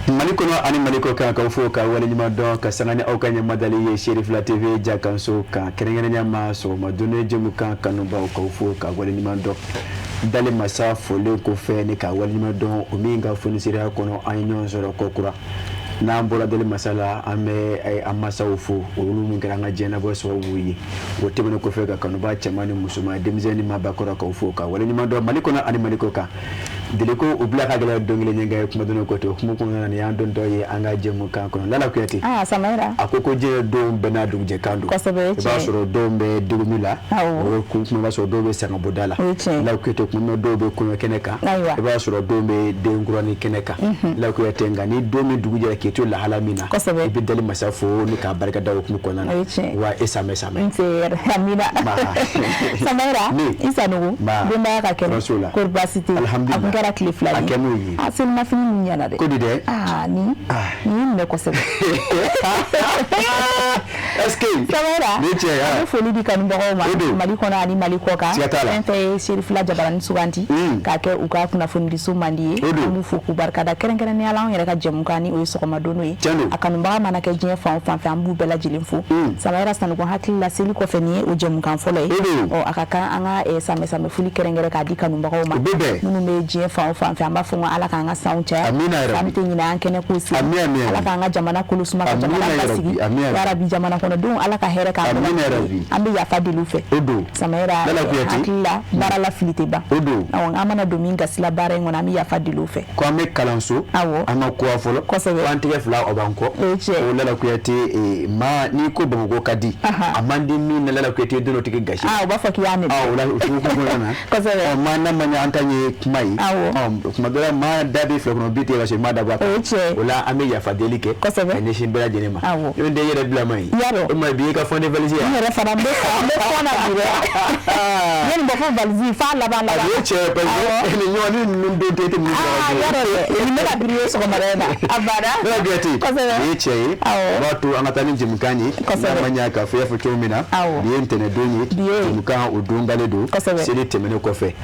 Malikono ani maliko ka fo ka wali nyuma don ka sangani au kanya madali ye Sheriff la TV jakanso ka kerengene nyama so madone jemu kan kanumba ka fo ka wali nyuma don dale masa fole ko fe ni ka wali nyuma don o minga fo ni sira kono anyon zoro kokura na mbola dale masala ame amasa ufo ulu mungeranga jena bo so wuyi o tebene ko fe ka kanumba chamani musuma demzeni mabakora ka fo ka wali nyuma don malikono ani maliko ka Diliko ubla kagala dongile nyenga kuma dono koto kuma kuna ni ando ndoye anga jemu kan kono lala kuyati Samaira akoko je do bena dugje kando ba soro do be dugumila o kuma ba soro do be sanga bodala la kuyati kuma do be kuma keneka ba soro do be de ngurani keneka la kuyati ngani do me dugje keto la halamina be dali masafo ni ka barka dawo kuma kona wa esame nter hamina Samaira isa nugu bemba ka kene kurbasiti alhamdulillah Clifla akemu asil mafini nyana de kodi de ni me ko sebe eske Samaira niche ya fo libi kan bo ma maliko na ani maliko ka ente Sheriff la jabaran suganti ka ke uka kuna fundi sumandi mu fu ku barka da keren ni ala on yere ka jemu kani o so ko madono yi akanu ba mana ke jien fa ambu bela jilimfu Samaira sanu ko hakili la sili ko feni o jemu kan folo o akaka anga same fuli keren ka di kanu ba ko ma munu me jien fa amba fonga ala kanga sauncha amite nyina ankene kusi ala kanga jamana kulusuma ka jamana basigi ya rabbi jamana kono don ala ka here ka ambe ya fadilu fe Samaira hakilla barala filite ba awon amana dominga sila bare ngona mi ya fadilu fe ko ame kalanso ama ko afolo ko antige fla obanko o lala kuyati ma ni ko bamugo kadi amandi mi lala kuyati dono tike gashi ba faki yane wala ko na ko ma na manya antanye mai kuma dora ma dabi flo kono biti la ma dabwa wala ame ya fadelike ene shimbera jenema yo nde yere bla mai o ma bi ka fonde valise ya yere fara be fona bire yen bo fon valise fa la ba yo che pe ene nyoni ndo tete mi yaro ene la bire so ko marena abara la biati ye che watu angatani jimkani na manya ka fe fo chomina bi entene doni jimkan odungale do sele temene ko fe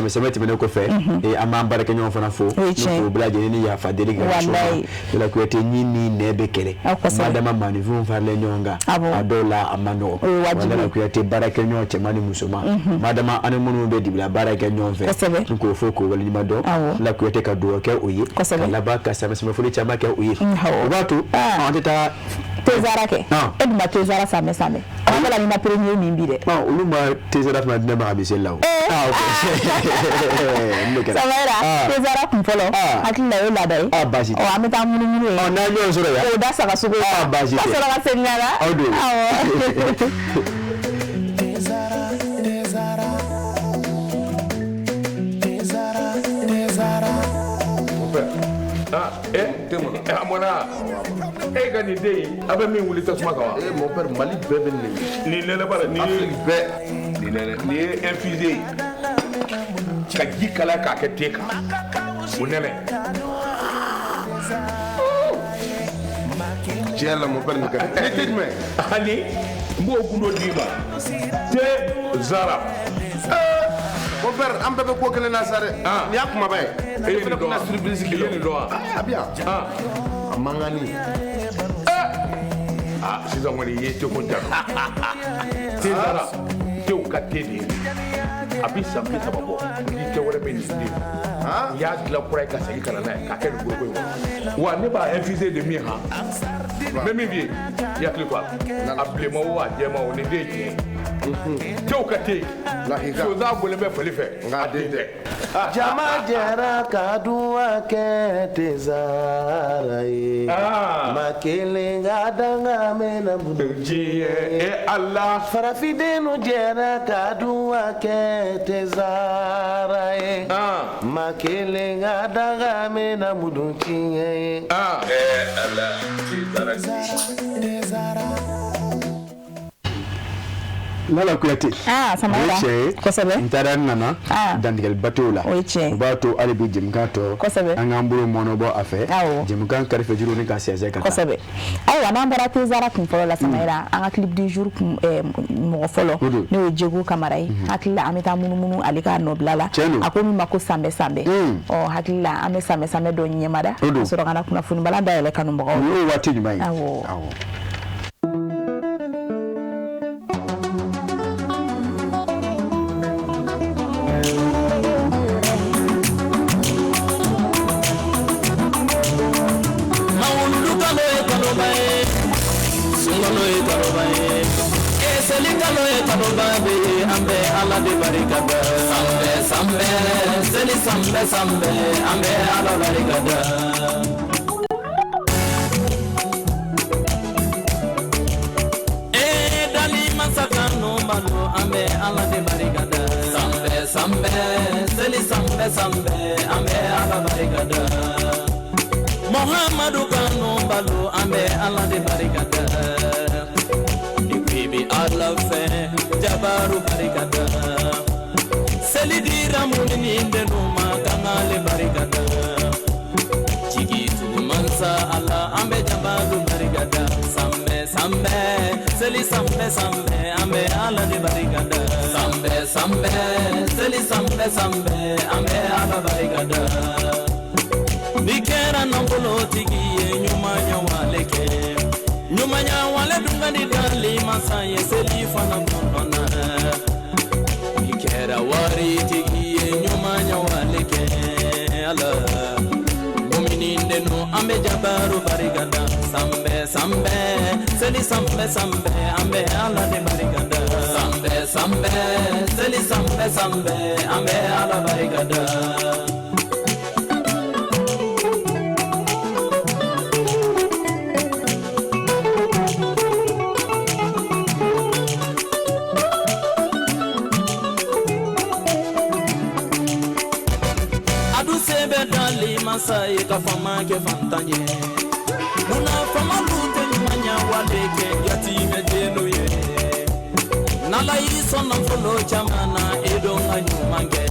seme temene ko fe e amamba rek ñoo fana fo ko blaje ni ya fa deliga so la ko ete nyini nebe kele madama mani vum farle ñonga adola amano wala ko ete baraka ñoo te mani musuma madama ane munu be dibla baraka ñoo fe ko fo ko wala ni mado la ko ete ka do ke oyi la ba ka sama sama fuli chama ke oyi watu antita tezara ke edma tezara same wala ni na premier mimbi de uluma tezara ma dina ma bi selaw Samaira tezara kumfolo hakila yo ladai basi o ameta munu na nyo soro ya o da saka sugo basi soro ka senyara temo amona gani dey abe min wuli tasuma kawa mon père Mali bebe ni lele bara ni be ni lele ni infusé ka jikala ka ke teka unele jela mon père ngaka tetme ani mbo kundo diba te zara mon père am bebe ko kele na sare ni akuma bay e ko na surprise kilo ni do bien mangani sisan wani ye te ko daro te zara te ka tedi abi sambi sababo ni te wala be ni ya gila kura ka sagi kana na ka ke gurgo wa ne ba infusé de mi ha même bien ya kliko appelé mo wa jema o ni de te ka te la higa so za gole be felife ngade jama jara kadua ke tezarai makele ngadanga mena budji e Allah farafidenu jara kadua ke tezarai makele ngadanga mena mudunchi Allah tezara Lala Kuyate. Samara. Kosebe. Ntara nana. Dandigal batola. Bato alibi jimgato. Kosebe. Angamburu monobo afe. Jimgan karife juru ni kasi azeka. Kosebe. Awa nambara tezara kumfolo la Samara. Anga clip du jour mo folo. Ne o jego kamarai. Hakila ameta munu alika noblala. Akomi mako sambe. O hakila ame sambe do nyemada. So rogana kuna funu balanda ele kanumba. No wati nyumai. Awo. Ambe ala de barikada sambe seli sambe ambe ala barikada dali masakano malo ambe ala de barikada sambe seli sambe ambe ala barikada Muhammadu kanu balo ambe ala de barikada Allah fe jabaru barikada selidira munini ndenuma kanale barikada chigi tumansa Allah ambe jabaru barikada sambe seli sambe ambe Allah de barikada sambe seli sambe ambe Allah barikada bikera nambolo tigi nyuma nyawaleke Nyumanya wale dungani dali masaye seli fana mtondona Ikera wari tigiye nyumanya wale ke ala Mumini ndenu ambe jabaru barigada Sambe seli sambe ambe ala de barigada Sambe seli sambe ambe ala barigada Masai ka fama ke fantanye Muna fama lute nyanya waleke yatime denuye Nala iso na folo chamana edonga nyumange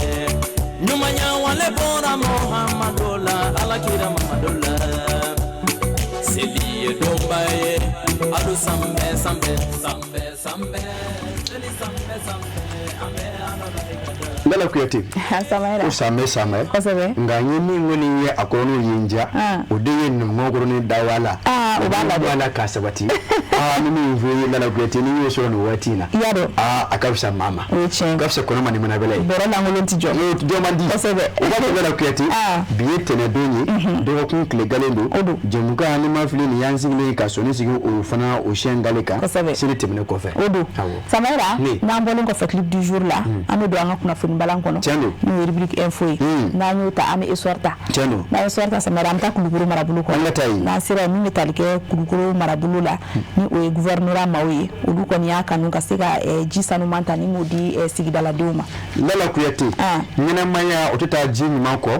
Nyumanya wale bora Muhammadola alakira Muhammadola Seli dombaye adu sambe Seli sambe ame ala Lala Kuyate. Samara. Usame. Kosebe. Nganye ni ngoni ye akono yinja. Odeye ni mogoro ni dawala. Ubala kasabati. Mimi mvuye Lala Kuyate ni yeso no watina. Yado. Akabisha mama. Akabisha kono mani manabele. Boro na ngolonti jo. Jo mandi. Kosebe. Ubala Lala Kuyate. Biete na donyi. Dewo kun kle galendo. Jemuka ni mafili ni yanzi ni kasoni sigi ofana oshengaleka. Kosebe. Siri temne kofe. Samara. Na mbolo ko fait clip du jour là. Ame do anga kuna funi balankono. Ni rubrique info yi. Na nyota ame esorta. Na esorta Samara amta kulukuru marabulu ko. Na sira mi metalike kulukuru marabulu la. Ni o gouvernement mawi. Olu ko ni aka nunga sika jisanu manta ni modi sigidala duma. Lala Kuyate. Nyana maya oteta jini mako.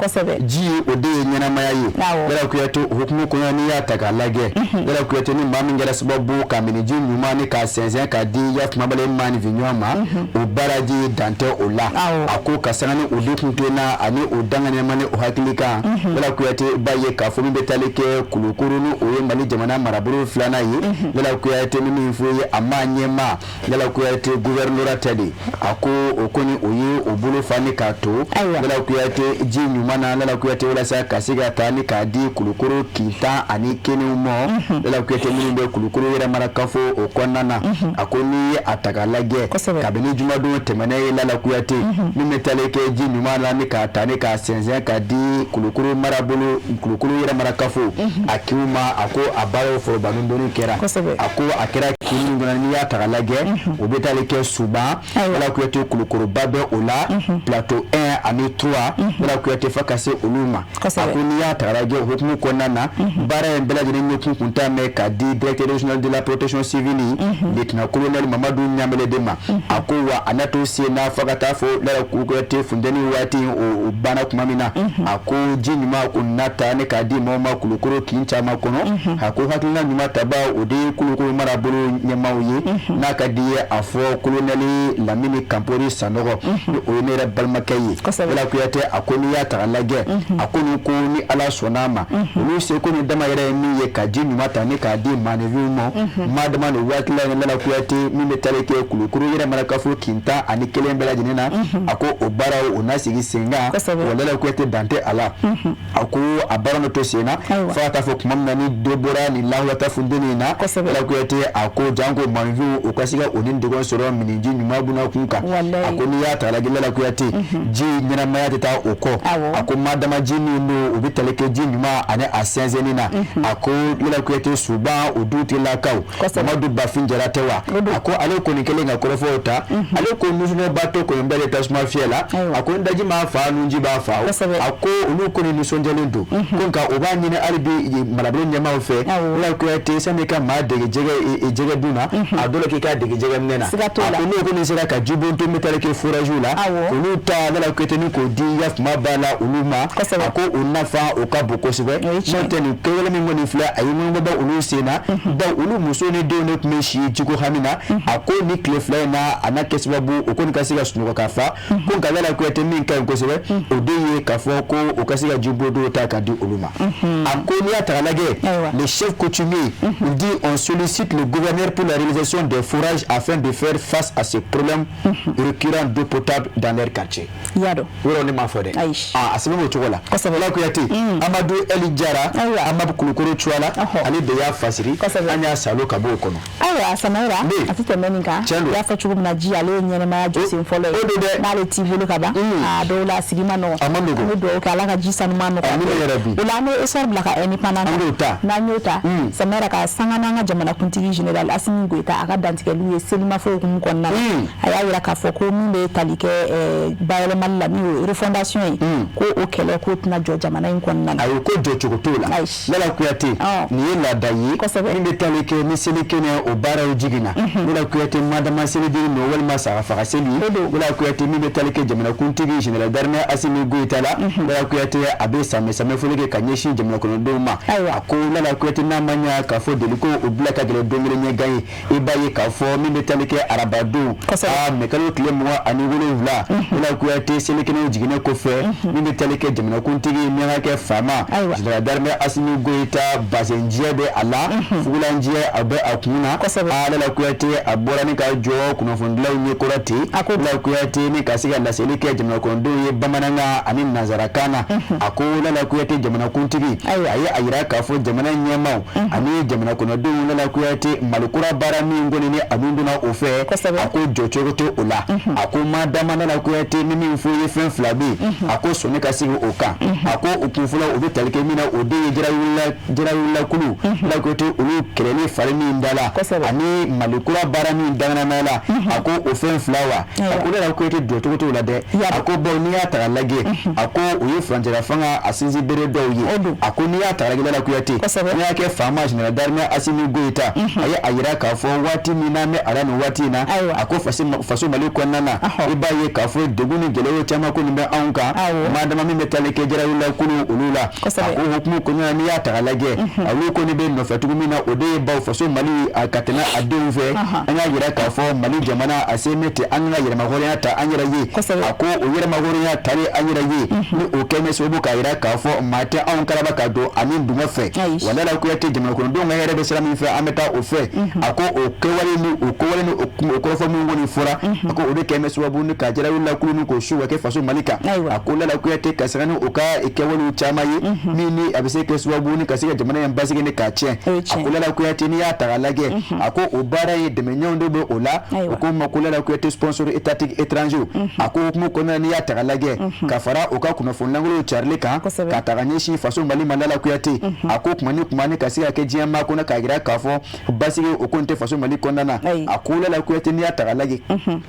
Ji ode nyana maya yi. Lala Kuyate hukumu ko ni ya tagalage. Lala Kuyate ni mami ngara sababu kamini jini nyumani ka senzen ka di ya mabale mani vinyoma. Ubaraji dante ola. Ako kasana ni udukuntena ani udangane mane uhakilika. Lala Kuyate baye ka fomi betaleke kulukuru ni oye mali jamana maraburu flana yi. Lala Kuyate ni mfuye amanyema. Lala Kuyate gouverneur tedi. Ako okoni oye obulu fani kato. Lala Kuyate ji nyumana Lala Kuyate wala sa kasiga tani kadi kulukuru kita ani kene umo. Lala Kuyate mbe kulukuru yera marakafo okonana. Akoni atagalage. Kabini jumadu temane Lala Kuyate ni metaleke ji nyumana ni katani ka senzen kadi kulukuru marabulu kulukuru yera marakafu akiuma ako abaro fo banundoni kera ako akera kinungana ni ya tagalage obetaleke suba Lala Kuyate kulukuru babe ola plateau 1 ani 3 Lala Kuyate fakase oluma ako ni ya tagalage hukumu konana bara mbela jini nyoku kuntame kadi directeur régional de la protection civile lieutenant colonel Mamadou Nyamele Dema ako wa anato sena fakata fo Lala Kuyate fundeni wati o bana kumamina ako jinima kunata ne kadi moma kulukuru kincha makono ko hakilina ɲuman taba o de kulukulu marabolo ɲɛmaaw ye n'a ka di ye a fɔ kolonɛli Lamini Kampori Sanɔgɔ ni o ye ne yɛrɛ balimakɛ ye Bala Kuyate a ko n'i y'a ta ka lajɛ a ko ni ko ni Ala sɔnna ma olu seko ni dama yɛrɛ ye min ye ka ji ɲuman ta ni k'a di maaninfinw ma maa dama ni waati la ni Bala Kuyate min bɛ tali kɛ kulukuru yɛrɛ marakafo kintan ani kelen bɛɛ lajɛlen na a ko o baaraw o na sigi sen kan wa Bala Kuyate dante a la a ko a baara n'o to sen na fo ka taa fɔ tuma min na ni dɔ bɔra ni lahulata funteni in na Bala Kuyate a ko janko maaninfinw u ka se ka o ni degun sɔrɔ miniji ɲuman buna kun kan a ko n'i y'a ta ka lajɛ Bala Kuyate ji ɲɛnamaya tɛ taa o kɔ a ko maa dama ji min don u bɛ tali kɛ ji ɲuman ani a sɛnsɛnni na a ko Bala Kuyate suban o dutigilakaw Mamadu Bafin Jara tɛ wa a ko ale kɔni kɛlen ka kɔrɔfɔw ta ale ko nusunɛba to kɔni bɛɛ de tasuma fiyɛ la a ko n daji m'a fa nunji b'a fa a ko olu kɔni nisɔndiyalen don ko nka o b'a ɲini hali bi marabolo ɲɛmaaw fɛ Bala Kuyate sani ka maa dege jɛgɛ dun na a dɔ la k'i k'a dege jɛgɛ minɛ na a ko n'o kɔni sera ka jibonto bɛ tali kɛ foraziw la olu ta Bala Kuyate ni k'o di yafuma b'a la olu ma a ko o nafa o ka bon kosɛbɛ n'o tɛ nin kɛwale min kɔni filɛ a ye ɲɔgɔn bɔ olu sen na bawo olu muso ni denw de tun bɛ si jiko hami na a ko ni tile fila in na a n'a kɛ sababu o kɔni ka se ka sunɔgɔ ka fa ko nka Bala Kuyate min ka ɲi kosɛbɛ o de ye k'a fɔ ko o ka se ka jibonto ta ka di olu ma a ko n'i y'a ta ka lajɛ les chefs coutumiers il dit on sollicite le gouverneur pour la réalisation des forages afin de faire face à ces problèmes récurrents d'eau potable dans leur quartier. Yado. Woro ni ma fɔ dɛ. A sɛbɛn o cogo la. Bala Kuyate Amadu Eli Jara Amadu Kulukoro Chuala ale de y'a fasiri an y'a salo ka bɔ o kɔnɔ. Ayiwa Samaira a tɛ tɛmɛ nin kan i y'a fɔ cogo min na ji ale ye ɲɛnɛmaya jɔ sen fɔlɔ ye n'ale t'i bolo ka ban a dɔw la a sigi ma nɔgɔn an bɛ dugawu kɛ Ala ka ji sanuma nɔgɔya o la an bɛ espoir bila ka indépendance n'an y'o ta Samaira ka sanga n'an ka jamanakuntigi général Assimi Goïta a ka dantigɛliw ye selimafo hukumu kɔnɔna na a y'a jira k'a fɔ ko min bɛ tali kɛ bayɛlɛmali la min ye refondation ye ko o kɛlɛ k'o tɛna jɔ jamana in kɔnɔna na ayi ko jɔ cogo t'o la Bala Kuyate nin ye laada ye min bɛ tali kɛ ni seli kɛnɛ o baaraw jiginna Bala Kuyate madama selidiri nɔ walima saga faga seli Bala Kuyate min bɛ tali kɛ jamanakuntigi général d'armée Assimi Goïta la Bala Kuyate a bɛ samɛ fɔli kɛ ka ɲɛsin jamana kɔnɔdenw ma a ko Bala Kuyate n'a ma ɲa k'a fɔ deliko o bila ka gɛlɛn don kelen ɲɛ gan ye i b'a ye k'a fɔ min bɛ tali kɛ arabadon mɛ kalo tile 27 Bala Kuyate selikɛnɛw jiginnen kɔfɛ min bɛ tali kɛ jamanakuntigi miyankakɛ faama général d'armée Assimi Goïta basenjɛ bɛ a la fugulanjɛ a bɛ a kun na Bala Kuyate a bɔra ni ka jɔ kunnafonidilaw ɲɛkɔrɔ ten Bala Kuyate ni ka se ka laseli kɛ jamanakɔnɔdenw ye bamanankan ani nanzarakan na a ko Bala Kuyate jamanakuntigi a ye a yira k'a fɔ jamana ɲɛmaaw ani jamanakɔnɔdenw Bala Kuyate malikura baara min kɔni ni a dun donna o fɛ a ko jɔcogo tɛ o la a ko maa dama Bala Kuyate ni min fɔ ye fɛn fila bɛ yen a ko sɔnni ka sigi o kan a ko o kun fɔlɔ o bɛ tali kɛ min na o de ye Jarawulilakulu Bala Kuyate olu kɛlɛli fari min da la ani malikura baara min danganamaya la a ko o fɛn fila wa a ko Bala Kuyate jɔcogo t'o la dɛ a ko bawo n'i y'a ta ka lajɛ a ko o ye furancɛla fanga a sinsin bere dɔw ye a ko n'i y'a ta ka lajɛ Bala Kuyate n'i y'a kɛ faama général d'armée Assimi Goïta a ye a yira k'a fɔ waati min n'an bɛ a la nin waati in na a ko faso Mali kɔnɔna na i b'a ye k'a fɔ degun ni gɛlɛyaw caman ko nin bɛ anw kan maa dama min bɛ tali kɛ Jarawulilakulu olu la a ko hukumu kɔnɔna na n'i y'a ta ka lajɛ olu kɔni bɛ nɔfɛtugu min na o de ye bawo faso Mali a ka tɛmɛ a denw fɛ an y'a yira k'a fɔ Mali jamana a se mɛ ten an ka yɛrɛmahɔrɔnya ta an yɛrɛ ye a ko o yɛrɛmahɔrɔnya tali an yɛrɛ ye ni o kɛ mɛ sababu k'a yira k'a fɔ maa tɛ anw kalaba ka don ani dungɔ fɛ wa Bala Kuyate jamanakɔnɔdenw ka yɛrɛ bɛ sira min fɛ an bɛ taa o fɛ a ko o kɛwale ni o kɔrɔfɔ min kɔni fɔra a ko o de kɛ mɛ sababu ni ka Jarawulilakulu ni k'o su ka kɛ faso Mali kan a ko Bala Kuyate ka sɛgɛn ni o ka kɛwalew caman ye min ni a bɛ se kɛ sababu ni ka se ka jamana in basigi ni k'a tiɲɛ a ko Bala Kuyate n'i y'a ta ka lajɛ a ko o baara ye dɛmɛɲɔgɔnw de bɛ o la o ko ma ko Bala Kuyate sponsor étatique étranger a ko hukumu kɔnɔna n'i y'a ta ka lajɛ ka fara o ka kunnafonilankolonw carili kan ka ta ka ɲɛsin faso Mali ma Bala Kuyate a ko kuma ni ka se ka kɛ diɲɛ maa kɔnɔ k'a jira k'a fɔ basigi o ko nin tɛ faso Mali kɔnɔna na a ko Bala Kuyate n'i y'a ta ka lajɛ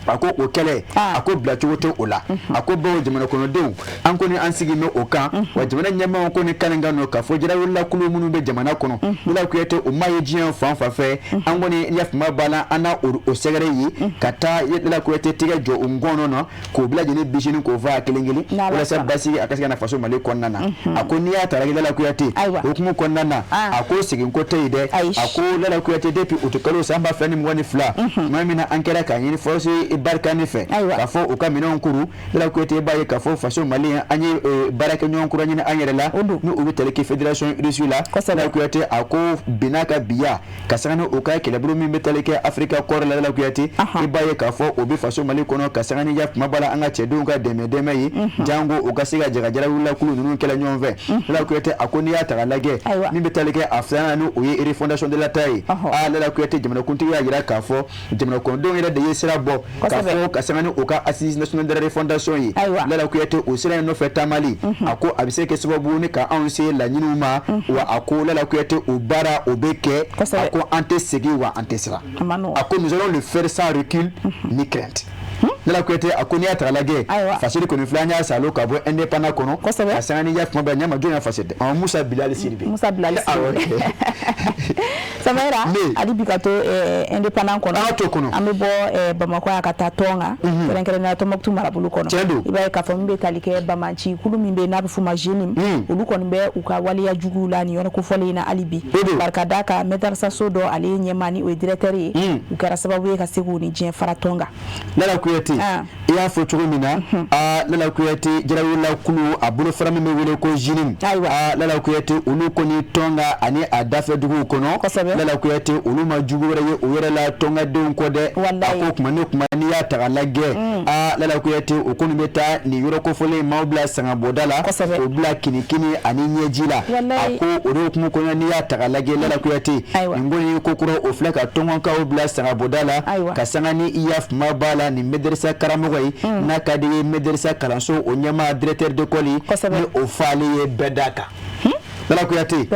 a ko o kɛlɛ a ko bila cogo tɛ o la a ko bawo jamana kɔnɔdenw an kɔni an sigi mɛ o kan wa jamana ɲɛmaaw kɔni kani kan nɔ k'a fɔ Jarawulilakulu minnu bɛ jamana kɔnɔ Bala Kuyate o maa ye diɲɛ fan fan fɛ an kɔni yafama b'a la an na o sɛgɛrɛ ye ka taa Bala Kuyate tigɛ jɔ o ngɔnɔ na k'o bila lajɛlen bisini k'o fɔ a kelen walasa basigi a ka se ka na faso Mali kɔnɔna na a ko n'i y'a ta Bala Kuyate o hukumu kɔnɔna na ako sigin ko te ide ako lala kuyate depuis utukalo samba flani mwani fla mamina ankera kanyini force ibarka ne fe ka fo o kamino nkuru lala kuyate baye ka fo façon malien anyi baraka nyon nkuru anyi anyerela no ubitele ki fédération rusula lala kuyate ako binaka biya kasana o ka kele bulu mi metele ke afrika kor lala kuyate ibaye ka fo obi façon mali kono kasana ni ya mabala anga chedunga deme yi jango o kasiga jagajara wula kulu nunu kele nyonve lala kuyate akoni ya tagalage mi metele ke afana no oye fondation de la taille lala kuyate jamana kunti ya yira ka fo jamana kondo ira de yesira bo ka fo kasana ni o ka assise national de fondation yi lala kuyate o sira no feta mali ako abise ke sababu ni ka anse la nyinuma wa ako lala kuyate o bara obeke ako ante segi wa ante sira ako nous allons le faire sans recul ni crainte lala kuyate akoni atralage fasiri ko ni flanya salo ka bo indépendant kono kasana ni ya fmo ba nyama jona fasete en Moussa Bilal Sirbi Samera adi bikato indépendant kono amebo Bamako akata tonga kerenkere na to moktu marabulu kono iba ka fo mbe talike bamanchi kulu mbe na bufuma jenim ulu kono be uka wali ya jugula ni yona ko fole na alibi barkada ka medarsa sodo ali nyemani o directeur ukara sababu ka segu ni jen faratonga lala kuyati ya fo turumina lala kuyati jarawula kulu abulo farami me wele ko jenim lala kuyati ulu koni tonga ani adafe dugu kono lala kuyate uluma jugure ye oyere la tonga de nkode ako kuma ni ya tagalage lala kuyate okunu beta ni yoro ko fole maubla sanga bodala obla kinikini ani nyejila ako oro kuma ko ni ya tagalage lala kuyate ngoni kokoro oflaka tonga ka obla sanga bodala kasanga ni iyaf mabala ni medersa karamogai na kadi medersa kalanso onyama directeur de coli ni ofale bedaka lala kuyate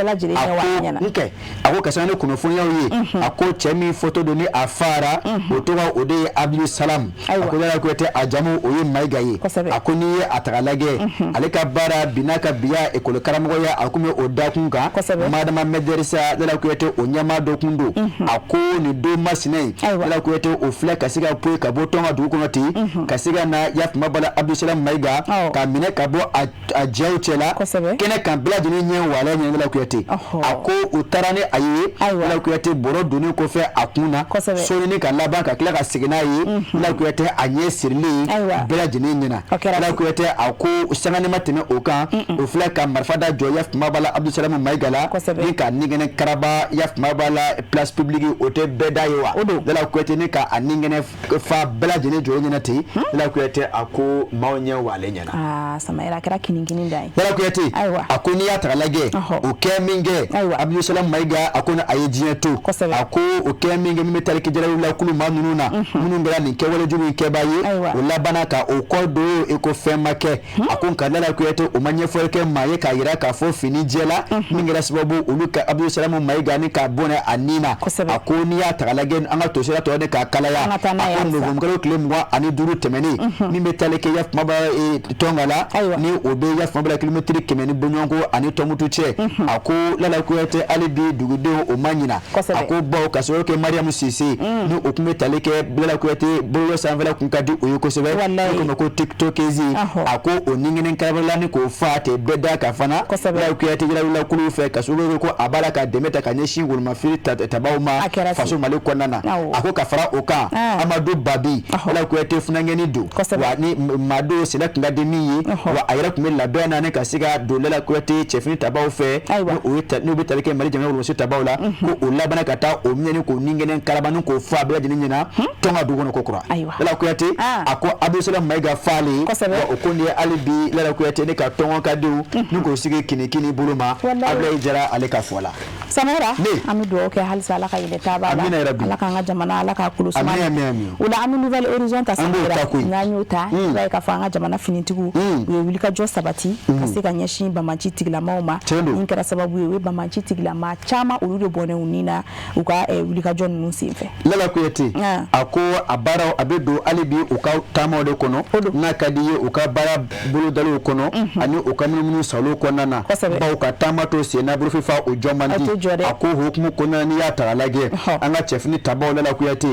ako kasane kuno funya yi ako chemi photo doni afara otowa ode Abdul Salam ako lala kuyate ajamu oyi maigaye ako ni atagalage aleka bara binaka biya ekolo karamoya akume odakunga madama medersa lala kuyate onyama dokundo ako ni do masine lala kuyate ofla kasiga poe kabotonga dukunoti kasiga na yaf mabala Abdul Salam maiga kamine kabo ajauchela kene kambla dini nyen wala nyen la kuyate ako utarane aye la kuyate boro doni ko fe akuna so ni ka laba ka kila ka sigina ye la kuyate anye sirli bela jini nyina la kuyate ako usangane matene oka ofla ka marfada joya mabala Abdul Salam maigala ni ka ningene karaba yaf mabala place publique ote beda yewa la kuyate ni ka aningene fa bela jini joya nyina ti la kuyate ako mawnye wale nyana samaira kira kiningini ndai la kuyate ako ni atralage okeminge Abdul Salam maiga akona ayejiye to ako okeminge mi metali ke jarawu la kulu manununa munungala ni kewale jubu kebaye wala banaka okodo eko femake akon kalala kuyete omanye forke maye ka yira ka fo fini jela mingira sababu uluka Abdul Salam maiga ni ka bona anina akoni ya tagalagen anga to sera to ne ka kalaya akon no ngalo klemwa ani duru temeni mi metali ke yaf maba tongala ni obe yaf maba kilometri kemeni bonyongo ani tomutuche ako lala kuyate alibi dugude o manyina ako bawo kasoro ke Mariam Sisi ni okume taleke lala kuyate bolo sanvela kunkadi oyoko sebe ko TikTok ezi ako oningene nkabala ni ko fate beda kafana lala kuyate lala kulu fe kasoro ko abala ka demeta kanyeshi ngul mafiri tabauma faso maliko nana ako kafara oka Amadou Babi lala kuyate funangeni do wa ni mado select ngademi wa ayira kumela bena ne kasiga do lala kuyate chefini tabaou fe no betale ke mari jamana wonso tabawla ko ulabana kata o mnyeni ko ningene karabanu ko fa bela jininina tonga dugono kokora la kuyate ako Abdul Salam maiga fali ko okoni alibi la kuyate ne ka tonga kadu nuko sige kinikini buluma abla ijara aleka fola samara amidu ke halsa la kayde tabala ala ka jamana ala ka kulu suma ula ami nouvelle horizon ta samara nyanyuta la ka fanga jamana finitigu we wilika jo sabati kasika nyeshi bamanchi tigla mauma inkara sababu we bamanchi tigla ma chama ulude bone unina uka wilika jo nunsimfe lala kuyete ako abara abedo alibi uka tama de kono na kadiye uka bara bulu dalu kono ani uka munu salo kono na ba uka tama to se na brufi fa ojomandi a ko hukumu kɔnɔna ni y'a ta lajɛ an ka cɛfini tabaw la kuyate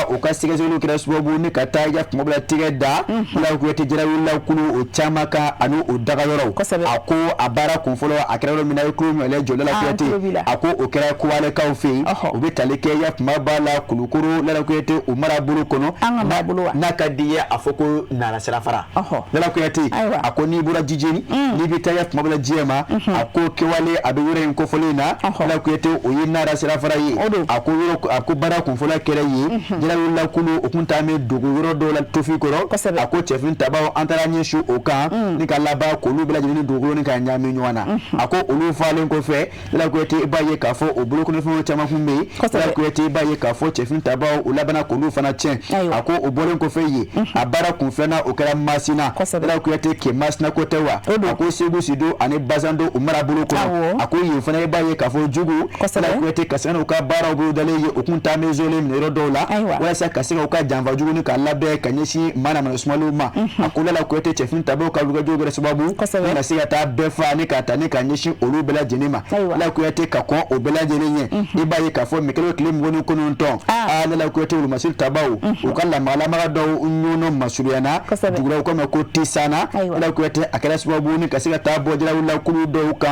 o ka sɛgɛsɛgɛliw kɛra sababu ni ka taa ya kuma bila tigɛ da la kuyate jɛrawula kulu o caman ka ani o daga yɔrɔ a ko a baara kun fɔlɔ a kɛra yɔrɔ min na kulu min ale jɔla la kuyate a ko o kɛra kuwalekaw fɛ yen u bɛ tali kɛ ya kuma b'a la kulukoro la kuyate o marabolo kɔnɔ n'a ka di ye a fɔ ko nara sirafara la kuyate a ko n'i bɔra jijeni n'i bɛ taa ya kuma bila diɲɛ ma a ko kɛwale a bɛ yɔrɔ in kofɔlen na la kuyate o ye nara sirafara ye a ko baara kun fɔlɔ kɛra ye jɛrawula kulu o kun taa mɛ dogo yɔrɔ dɔw la tofi kɔrɔ a ko cɛfin tabaw an taara ɲɛsin o kan ni ka laban k'olu bɛɛ lajɛlen dugukolo ni ka ɲaami ɲɔgɔn na a ko olu falen kɔfɛ la kuyate i b'a ye k'a fɔ o bolokɔnɔfɛnw caman kun bɛ yen la kuyate i b'a ye k'a fɔ cɛfin tabaw u labɛnna k'olu fana tiɲɛ a ko o bɔlen kɔfɛ ye a baara kun filanan o kɛra masina la kuyate kɛ masina ko tɛ wa a ko segu sido ani bazando u marabolo kɔnɔ a ko yen fana i b'a ye k'a fɔ jugu la kuyate ka se u ka baaraw bolo dalen ye u kun taa mɛ zole minɛ yɔrɔ dɔw la walasa ka se ka u ka janfa jugu ni ka labɛn ka ɲɛsin mana sumaliw ma a ko la kuyate cɛfin tabaw ka wulikajow kɛra sababu ni ka se ka taa bɛɛ fa ni ka taa ni ka ɲɛsin olu bɛɛ lajɛlen ma la kuyate ka kɔn o bɛɛ lajɛlen ɲɛ i b'a ye k'a fɔ mɛkɛlo tile 29 la kuyate wulumasiri tabaw u ka lamaga dɔw ɲɔnɔ masuruyana duguraw kɔmɛ ko tisana la kuyate a kɛra sababu ni ka se ka taa bɔ jɛrawula kulu dɔw ka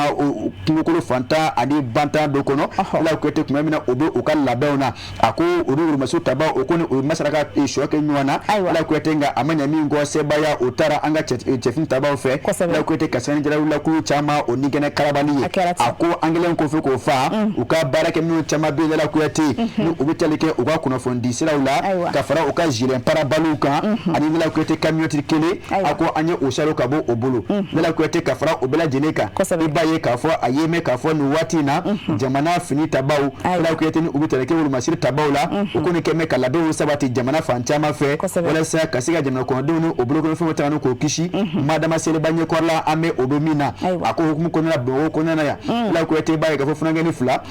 kungokolo fantan ani bantan dɔ kɔnɔ la kuyate tuma min na o bɛ u ka labɛnw na a ko olu wulumasiri tabaw o kɔni o ye masaraka sɔ kɛ ɲɔgɔn na la kuyate nka a ma ɲɛ min kɔ sebaya o taara an ka cɛfin tabaw fɛ la kuyate ka sɛnɛ jɛrawula kulu caman o ni kɛnɛ karabani ye a ko an kɛlen kɔfɛ k'o fa u ka baarakɛ minnu caman bɛ la kuyate ni u bɛ tali kɛ u ka kunnafoni siraw la ka fara u ka ziren parabaliw kan ani la kuyate kamiyɔti kelen a ko an ye o salo ka bɔ o bolo la kuyate ka fara o bɛɛ lajɛlen kan i b'a ye k'a fɔ a ye mɛn k'a fɔ nin waati in na jamana fini tabaw la kuyate ni u bɛ tali kɛ wulumasiri tabaw la u kɔni kɛ mɛn ka labɛnw sabati jamana fan caman fɛ walasa ka se ka jamana kɔnɔdenw ni o bolokɔnɔfɛnw ta k'o kisi madama seleba ɲɛkɔrɔ la an bɛ o bɛ min na a ko hukumu kɔnɔna Bamakɔ kɔnɔna yan la kuyate b'a ye k'a fɔ funankɛni fila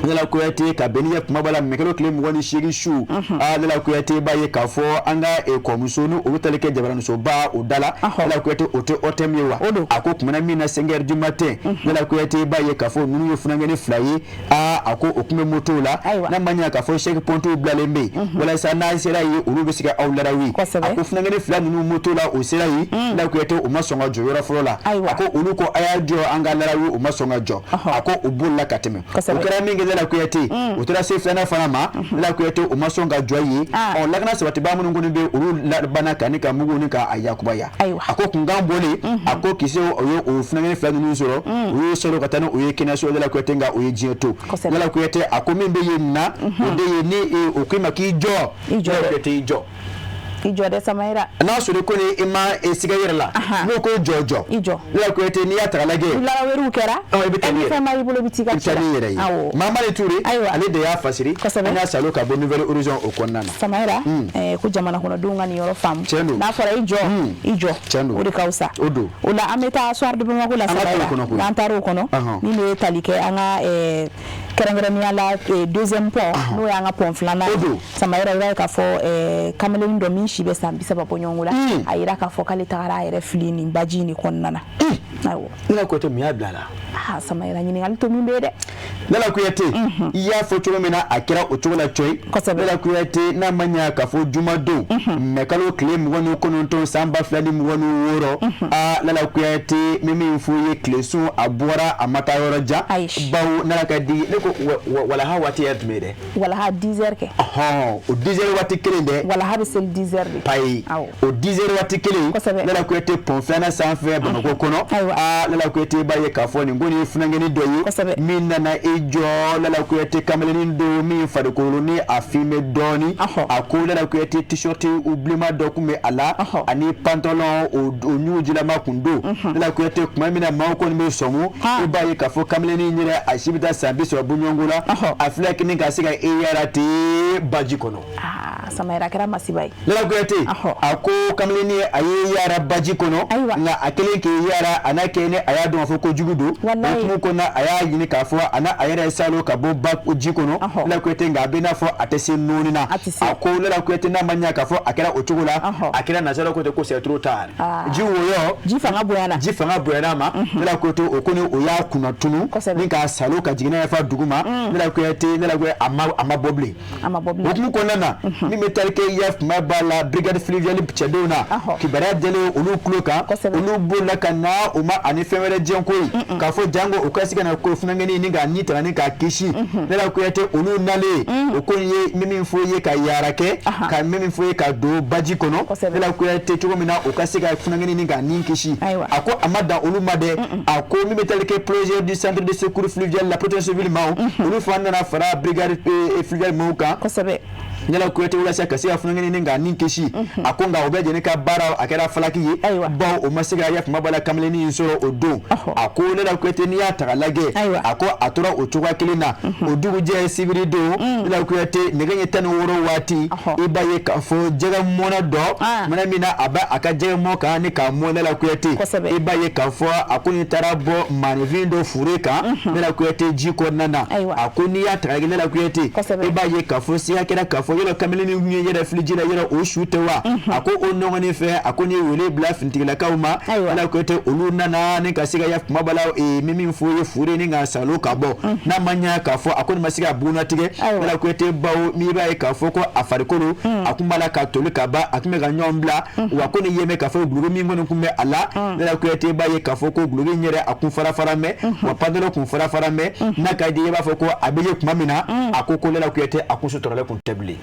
la kuyate ka bɛn ni ye kuma b'a la mɛkɛlo tile 28 su la kuyate b'a ye k'a fɔ an ka kɔmuso ni o bɛ tali kɛ jabaramusoba o da la la kuyate o tɛ ɔtɛmu ye wa a ko kumana min na 5 heures du matin la kuyate b'a ye k'a fɔ ninnu ye funankɛni fila ye a ko o kun bɛ motow la n'a ma ɲɛ k'a fɔ chèque pontiw bilalen bɛ yen walasa n'a sera ye olu bɛ se ka aw larawi a ko funankɛni fila ninnu moto la o sera ye la kuyate o ma sɔn ka jɔ yɔrɔ fɔlɔ la a ko olu ko a y'a jɔ an ka larawi o ma sɔn ka jɔ a ko o bolila ka tɛmɛ o kɛra min kɛ la kuyate o tora se filanan fana ma la kuyate o ma sɔn ka jɔ ye lakana sabatibaa minnu kɔni bɛ olu labana ka ni ka mugu ni ka a yakubaya a ko kunkan bɔlen a ko kisɛ o ye o funankɛni fila ninnu sɔrɔ o ye sɔrɔ ka taa ni o ye kɛnɛyaso de la kuyate nka o ye diɲɛ to la kuyate a ko min bɛ yen na o de ye ni o k'i ma k'i jɔ kuyate i jɔ i jɔ dɛ Samayira n'a sɔrɔ ko ni i ma siga yɛrɛ la n'o ko jɔ i jɔ la kuyate n'i y'a ta lajɛ lawɛriw kɛra i bɛ taa ni fɛn ma i bolo bɛ t'i ka ci la yɛrɛ ye Mamadi Ture ale de y'a fasiri an y'a salo ka bɔ Nouvelle Horizon o kɔnɔna na Samayira ko jamana kɔnɔdenw ka nin yɔrɔ faamu n'a fɔra i jɔ o de ka fisa o la an bɛ taa soir de Bamako la Samayira n'an taara o kɔnɔ min bɛ tali kɛ an ka kɛrɛnkɛrɛnnenya la deuxième pont n'o y'an ka pont filanan Samayira i b'a ye k'a fɔ kamalen dɔ min si bɛ san 30 bɔ ɲɔgɔn la a yira k'a fɔ k'ale tagara a yɛrɛ fili nin baji nin kɔnɔna na Nala Kuyate mun y'a bila la Samayira ɲininkali to min bɛ yen dɛ Nala Kuyate i y'a fɔ cogo min na a kɛra o cogo la coyi Nala Kuyate n'a ma ɲɛ k'a fɔ jumadon mɛ kalo tile 29 san 2026 Nala Kuyate min min f'u ye tile sun a bɔra a ma taa yɔrɔ jan bawo Nala ka di ne ko walaha waati yɛrɛ tun bɛ dɛ walaha 10 heures kɛ o 10 heures waati kelen dɛ walaha bɛ seli 10 heures de payi o 10 heures waati kelen Nala Kuyate pont filanan sanfɛ Bamakɔ kɔnɔ Nala Kuyate b'a ye k'a fɔ nin ko nin ye funankɛni dɔ ye min nana i jɔ Nala Kuyate kameleni dɔ min farikolo ni a filmé dɔɔni a ko Nala Kuyate t-shirt bilenman dɔ kun bɛ a la ani pantalon o ɲugujilama kun don Nala Kuyate kuma min na maaw kɔni bɛ sɔmu i b'a ye k'a fɔ kameleni yɛrɛ a si bɛ taa san 30 bɔ ɲɔgɔn la a filɛ kini ka se ka e yɛrɛ ten baji kɔnɔ Samayira kɛra masiba ye Nala Kuyate a ko kameleni a ye yara baji kɔnɔ nka a kelen k'i yara a n'a kɛ ni a y'a dɔn k'a fɔ ko jugu don o kɔnɔ a y'a ɲini k'a fɔ a n'a a yɛrɛ salo ka bɔ ji kɔnɔ Nala Kuyate nka a bɛ n'a fɔ a tɛ se nɔɔni na a ko Nala Kuyate n'a ma ɲɛ k'a fɔ a kɛra o cogo la a kɛra nazara ko ten ko c'est trop tard ji woyɔ ji fanga bonyana ma Nala Kuyate o kɔni o y'a kunna tunu ni k'a salo ka jigin n'a ye fa dugu duguma la kuyate la kwe ama boble okumu konana mi metalke yaf mabala brigade fluviale pchadona kibara dele olu kloka olu bola kana uma ani femere jenkoi ka fo jango okasika na ko funangeni ninga nitara ni ka kishi la kuyate olu nale okonye mimi mfoye ka yarake ka mimi mfoye ka do baji kono la kuyate chogomina okasika funangeni ninga ninkishi ako amada olu made ako mi metalke projet du centre de secours fluvial la protection civile mao olu fanda na fara brigade fluvial mauka nyala ko yete wala saka sia funangeni ninga ninkishi akonga obeje ne ka bara akera falaki ye ba o masiga ya mabala kamleni insoro odo ako le la ko yete ni atara lage ako atora ochuwa kilina odugu je sibiri do la ko yete neganye tan woro wati ibaye ka fo jega mona do mana mina aba aka jega moka ni ka mona la ko yete ibaye ka fo akuni tarabo manivindo fureka la ko yete jiko nana akuni atara la ko yete ibaye ka fo sia kera ka fo yelo kamilini nyenye da flijira yelo o shutewa ako ononga ni fe akonye wele bla fintigila kauma ala kote oluna na ne kasiga ya mabala mimi mfuye fure ni nga salo kabo na manya kafo akoni masiga buna tige ala kote bawo miba e kafo ko afarikolo akumbala katolu kaba akime ga nyombla wakoni yeme kafo glugo mingo nkumbe ala ala kote baye kafo ko glugo nyere akunfara farame wapadelo kunfara farame na kadi yeba foko abeye kumamina akoko lela kote akusutorale kuntabli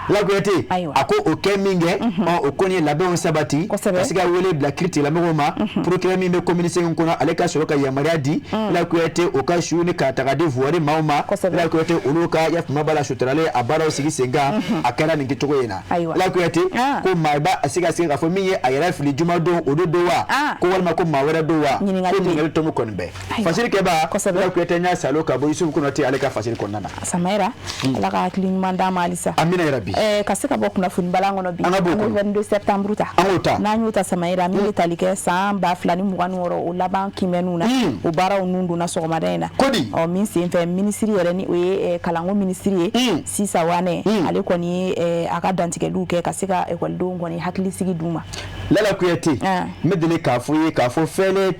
la goyete ako okeminge okoni labe on sabati kasiga wele black crit la moma pour que mi me communiquer on aleka soloka ya mariadi la goyete okashuni ka tagade voire mauma la goyete oluka ya mabala shotrale abara osigi senga akara ningi toko yena la goyete ko maiba asiga singa fo miye ayara fili juma do ododowa ko walma ko mawera dowa ko ningi to mo konbe fasiri keba la goyete nya saloka bo yusuf kunoti aleka fasiri konana samaira la ka clean manda malisa amina rabi kasika bokuna fun balango no bi 22 septembre ta na nyuta samaira mi talike samba flani muganu woro o laban kimenuna o bara onundu na sogoma dena o min se fe ministry yere ni o kalango ministry sisa wane ale koni aka dantike luke kasika e kwaldo ngoni hakli sigi duma lala kuyati medele kafo fele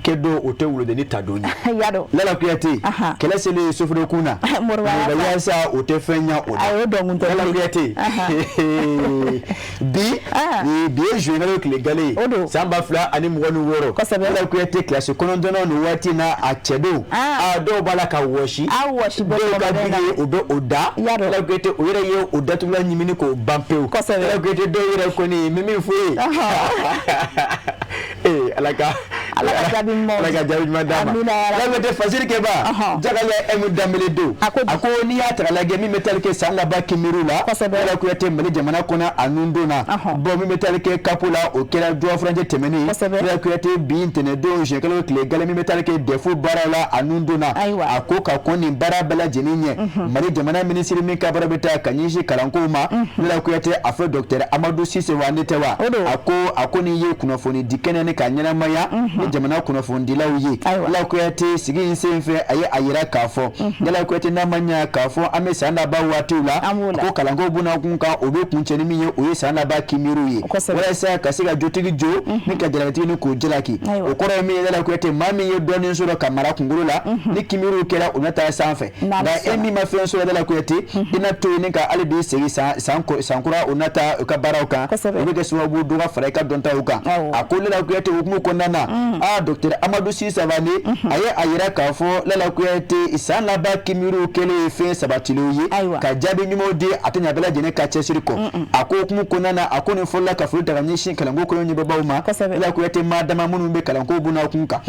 kedo otewulo de ni tadoni yado lala kuyati kele sele sofro kuna morwa yasa otefenya odo lala kuyati bi journal que les galets samba fla ani mwonu woro lala kuyati classe konondono no wati na achedo do bala ka woshi bo ka bi odo oda lala kuyati oyere ye oda tula nyimini ko bampeu lala kuyati do yere ko ni mimi fuyi alaka jabi madama la mete fasiri keba jagale emu damele do ako ni atra la gemi metal ke sanga ba kimirula la ko yete mele jamana kona anundona bo mi metal ke kapula o kera do franje temeni la ko yete bi intene do je kala le gale mi metal ke defo barala anundona ako ka koni bara bala jeninye mele jamana ministry mi ka bara beta kanyishi kalankoma la ko yete afro docteur Amadou Cissé wandetewa ako ni ye kunafoni dikene ne kanyana maya jamana kunafoni lawye la ko yete sigi insenfe aye ayira kafo la ko yete na manya kafo ame sanda ba watula ko kalango buna kunka obe kuncheni miye oye sanda ba kimiruye wala sa kasiga jotigi jo ni kajalati ni ko jelaki okora mi la ko yete mami ye doni sura kamara kungulula ni kimiru kera unata sanfe da emi mafen sura la ko yete ina to ni ka alibi sigi sankura unata ka barauka obe suwa bu duga fareka donta uka akole la ko yete hukumu kondana docteur Amadou Cissé Savane aye ayira kafo la ko yete isan la ba kimiru kele fe sabatiloye ka jabi nyumo de atanya bela jene ka chesiriko ako hukumu kondana ako ne folla ka fulta kanyishi kalango ko nyi babauma la ko yete madama munu be kalango buna kunka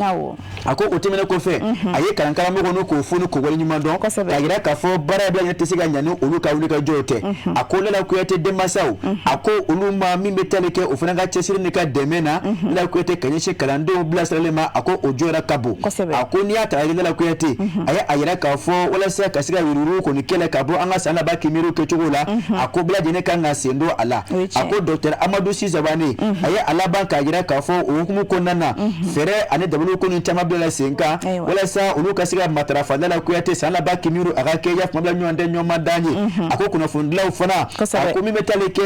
ako otemene ko fe aye kalankala mo no ko funu ko wali nyuma don ayira kafo bara bela yete siga nyanu oluka uluka jote ako la ko yete de masau ako uluma mi metalike ofuna chesiri ne ka demena la ko yete kanyishi kalando blasalema ako ojora kabo ako ni ata ile la ko yete aye ayira kafo wala sa kasiga wiruru ko ni kele kabo anga sana ba kimiru ke chogola ako bla jene kanga sendo ala ako docteur Amadou Cissé Savane aye ala banka ayira kafo okumu konana fere ane dabulu ko ni tama bla senka wala sa ulu kasiga matrafa la ko yete sana ba kimiru aga ke ya mabla nyonde nyoma danye ako kuna fundla ufana ako mi metalike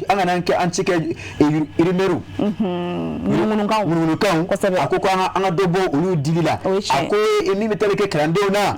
anga nanke antike irimeru munumunukan a ko an ka dɔ bɔ olu dili la a ko min bɛ tali kɛ kalandenw na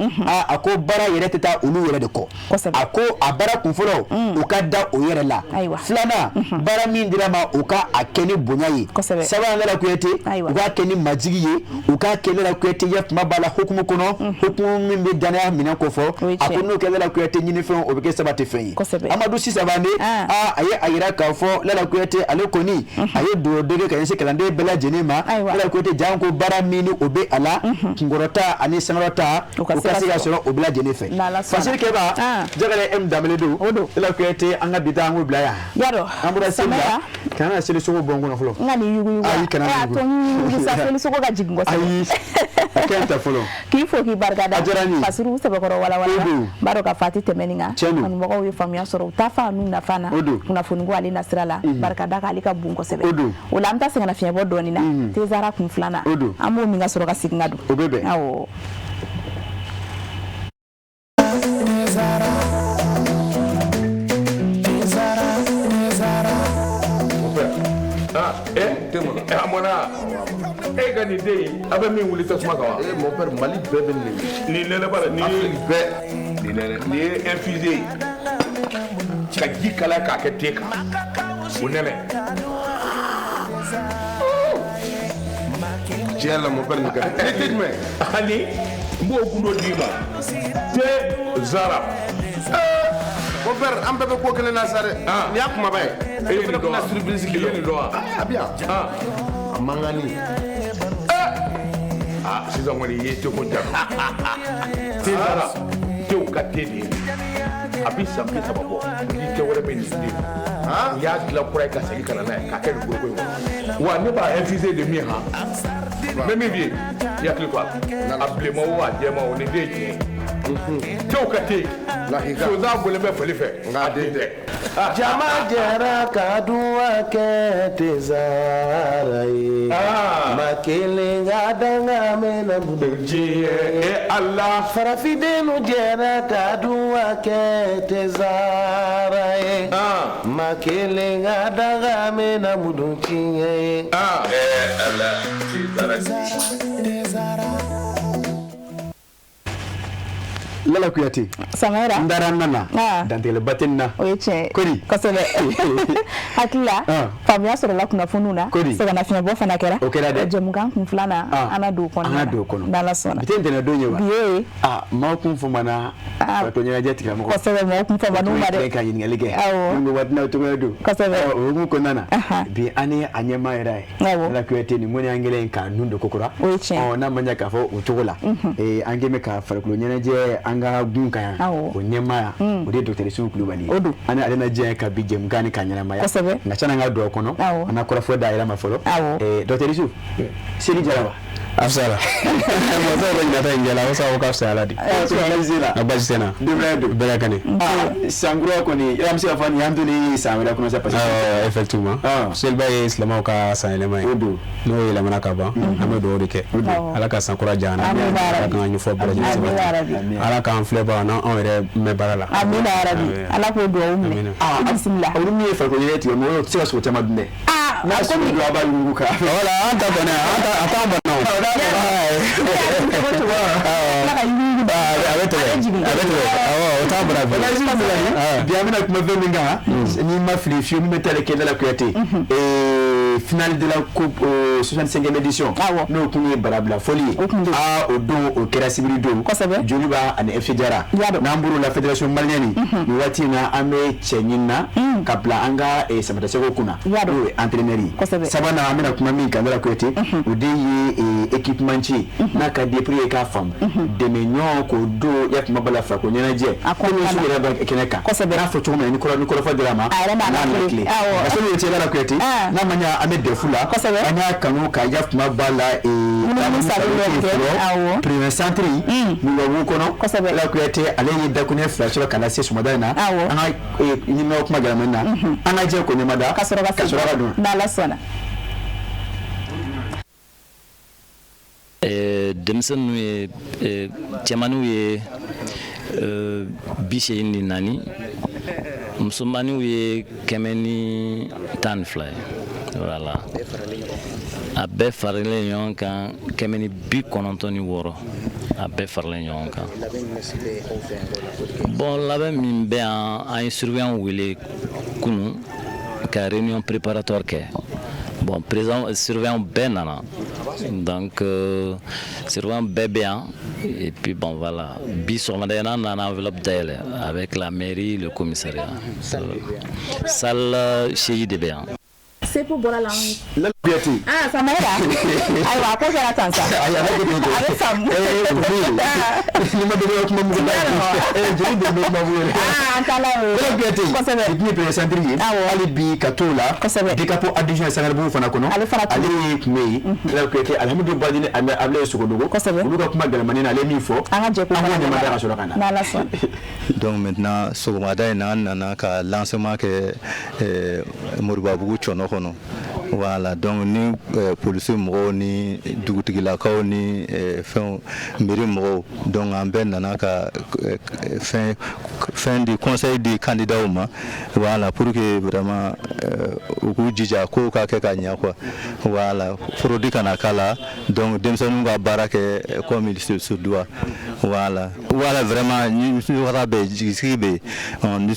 a ko baara yɛrɛ tɛ taa olu yɛrɛ de kɔ a ko a baara kunfɔlɔ u ka da o yɛrɛ la filanan baara min dira ma u ka a kɛ ni bonya ye sabanan Lala Kuyate u k'a kɛ ni majigi ye u k'a kɛ Lala Kuyate ye kuma b'a la hukumu kɔnɔ hukumu min bɛ danaya minɛ ko fɔ a ko n'o kɛ Lala Kuyate ɲinifɛn o bɛ kɛ sabati fɛn ye Amadu Sisabane a ye a yira k'a fɔ Lala Kuyate ale kɔni a ye dugawu dege ka ɲɛsin kalanden bɛɛ lajɛlen ma Lala Kuyate jan ko baara min ni o bɛ a la kunkɔrɔta ani sankɔrɔta u ka se ka sɔrɔ o bɛɛ lajɛlen fɛ Fasiri Kɛba Jagare M Danbele don Lala Kuyate an ka bi taa an k'o bila yan an bɔra seli la kana na seli sogo bɔ n kɔnɔ fɔlɔ ayi kana yugu seli sogo ka jigin kosɛbɛ ayi a kɛn tɛ fɔlɔ k'i fo k'i barikada Fasiru sɛbɛkɔrɔ walawala b'a dɔn ka fati tɛmɛnin kan kanubagaw ye faamuya sɔrɔ u t'a fa n'u nafa na kunnafoniko ale na sira la barikada k'ale ka bon kosɛbɛ o la an bɛ taa sɛgɛnna fiɲɛbɔ dɔɔnin na Tezara kun filanan an b'o min ka sɔrɔ ka segin ka don o bɛ bɛn awɔ amona e ka ni den a bɛ min wuli tasuma kan wa mon père Mali bɛɛ bɛ ni nɛnɛ b'a la ni bɛɛ ni nɛnɛ ni ye infusé ka ji kalaya k'a kɛ te kan o nɛnɛ tiɲɛ la mon père nin ka di jumɛn ani n b'o gundo d'i ma Tezara mon père an bɛɛ bɛ ko kelen na sa dɛ nin y'a kumaba ye e ye nin dɔn wa i ye nin dɔn wa a bi yan a mangani sisan kɔni i ye teko jaabi Tezara tew ka te de ye a bi san 30 bɔ ni tɛ wɛrɛ bɛ nin den u y'a dilan kura ye ka segin ka na n'a ye k'a kɛ nin foroko in kɔnɔ wa ne b'a infusé de min han n bɛ min f'i ye i hakili to a la a bilenma o a jɛma o nin den ye tiɲɛ ye tew ka te sonsan bɔlen bɛ fali fɛ nka den tɛ jama jɛra ka duwa kɛ Tezara ye ma kelen ka danga mɛna diɲɛ Allah farafidenu jɛra ka duwa kɛ Tezara ye ma kelen ka danga mɛna mudun tiɲɛ ye Allah Lala Kuyate Samara ndara nana dantɛgɛlɛ baten na o ye tiɲɛ kodi kosɛbɛ hakili la faamuya sɔrɔla kunnafoniw na sɛgɛnna fiɲɛbɔ fana kɛra o kɛra dɛ jɛmukan kun filanan an na don o kɔnɔ n'Ala sɔnna bi tɛ ntɛnɛn don ye wa bi ye maaw kun fɔ mana farikolo ɲɛnajɛ tigilamɔgɔ kosɛbɛ maaw kun fɔ man'u ma dɛ ka ɲininkali kɛ awɔ min bɛ waati n'aw tɔgɔ don kosɛbɛ o hukumu kɔnɔna na bi an ni a ɲɛmaa yɛrɛ ye Lala Kuyate nin ŋɔni an kɛlen k'a nun don kokura o ye tiɲɛ n'a ma ɲɛ k'a fɔ o cogo la an kɛlen bɛ ka farikolo ɲɛnajɛ an ka gun kan yan o ɲɛmaaya o de ye Dr Isufu Kulubali ye an ni ale na diɲɛ ka bi jɛmukan ni ka ɲɛnamaya nka sani an ka don o kɔnɔ an na kɔrɔfɔ da yɛrɛ ma fɔlɔ Dr Isufu seli jara wa a fisayara mɔgɔ bɛ ɲinata in jɛla o sababu ka fisaya la de a basi tɛ na bɛɛ ka kɛnɛ sankura kɔni an bɛ se ka fɔ nin y'an to ni san wɛrɛ kɔnɔ sa parce que effectivement seliba ye silamɛw ka san yɛlɛma ye n'o yɛlɛmana ka ban an bɛ dugawu de kɛ ala ka sankura diya an na ala k'an ɲɛfɔ bɛɛ lajɛlen sabati ala k'an filɛbaga n'anw yɛrɛ mɛn baara la amina yarabi ala k'o dugawu minɛ bisimila olu min ye farikolo ɲɛnajɛ tigilamɔgɔ o tɛ se ka sogo caman dun dɛ n'a sɔrɔ don a b'a yugu kan wala an ta bɔnɛ a t'an bɔnna o a bɛ tɛmɛ o t'a bɔra bi an bɛna kuma fɛn min kan n'i ma fili fiyewu min bɛ taa kɛ Lala Kuyate finale de la coupe 65e édition n'o kun ye barabila fɔli ye o don o kɛra sibiri don Joliba ani FC Jara n'an bɔr'o la fédération malienne nin waati in na an bɛ cɛ ɲini na ka bila an ka Samata Seko kunna n'o ye entraîneur ye sabanan an bɛna kuma min kan Lala Kuyate o de ye équipementier n'a ka di pour que k'a faamu dɛmɛɲɔgɔn k'o don ya kuma b'a la farikolo ɲɛnajɛ komi su yɛrɛ bɛ kɛnɛ kan n'a fɔ cogo min na ni kɔrɔfɔ dira a ma n'a lakile parce que n'o ye cɛ Lala Kuyate n'a ma ɲɛ an bɛ defu la an y'a kanu ka ya kuma b'a la premier centre Mulabu kɔnɔ Lala Kuyate ale ye dakunɛ fila sɔrɔ ka lase sɔgɔmada in na an ka ɲininkaliw kuma gɛlɛman na an ka jɛ ko ɲɛmada ka sɔrɔ ka don n'Ala sɔnna denmisɛnninw ye cɛmanninw ye 84 musomanninw ye 112 ye voilà a bɛɛ faralen ɲɔgɔn kan 196 a bɛɛ faralen ɲɔgɔn kan. Bon labɛn min bɛ yan an ye surveillant wele kunu ka réunion préparatoire kɛ. Bon président surveillant bɛɛ nana donc surveillant bɛɛ bɛ yan et puis bon voilà bi sɔgɔmada n'an nana enveloppe dayɛlɛ avec la mairie le commissariat salle chérie de bɛ yan. C'est pour boire la Biati. Ah, ça m'a aidé. Aïe, va poser la tente. Aïe, avec ça. Ni ma donné aucun moment. J'ai dit de me Ah, t'as là. Biati. Et puis président Drie. Ali bi katola. Dekapo addition sangalbu fana kono. Ali kumei. La kwete alhamdulillah badine able sokodogo. Ulu ka kuma galmanina ale mi fo. Anga je ko. Anga nyama da sura kana. Na la son. Donc maintenant sogomada nana ka lancement que Moribabugu chono kono. Voilà, donc ni police mɔgɔw ni dugutigilakaw ni fɛn mbiri mɔgɔw donc an bɛɛ nana ka fɛn di conseil di candidat ma voilà pour que vraiment u k'u jija ko ka kɛ ka ɲɛ quoi voilà produit kana kala donc denmisɛnninw ka baara kɛ comme il se doit voilà vraiment ni wara bɛ jigisigi bɛ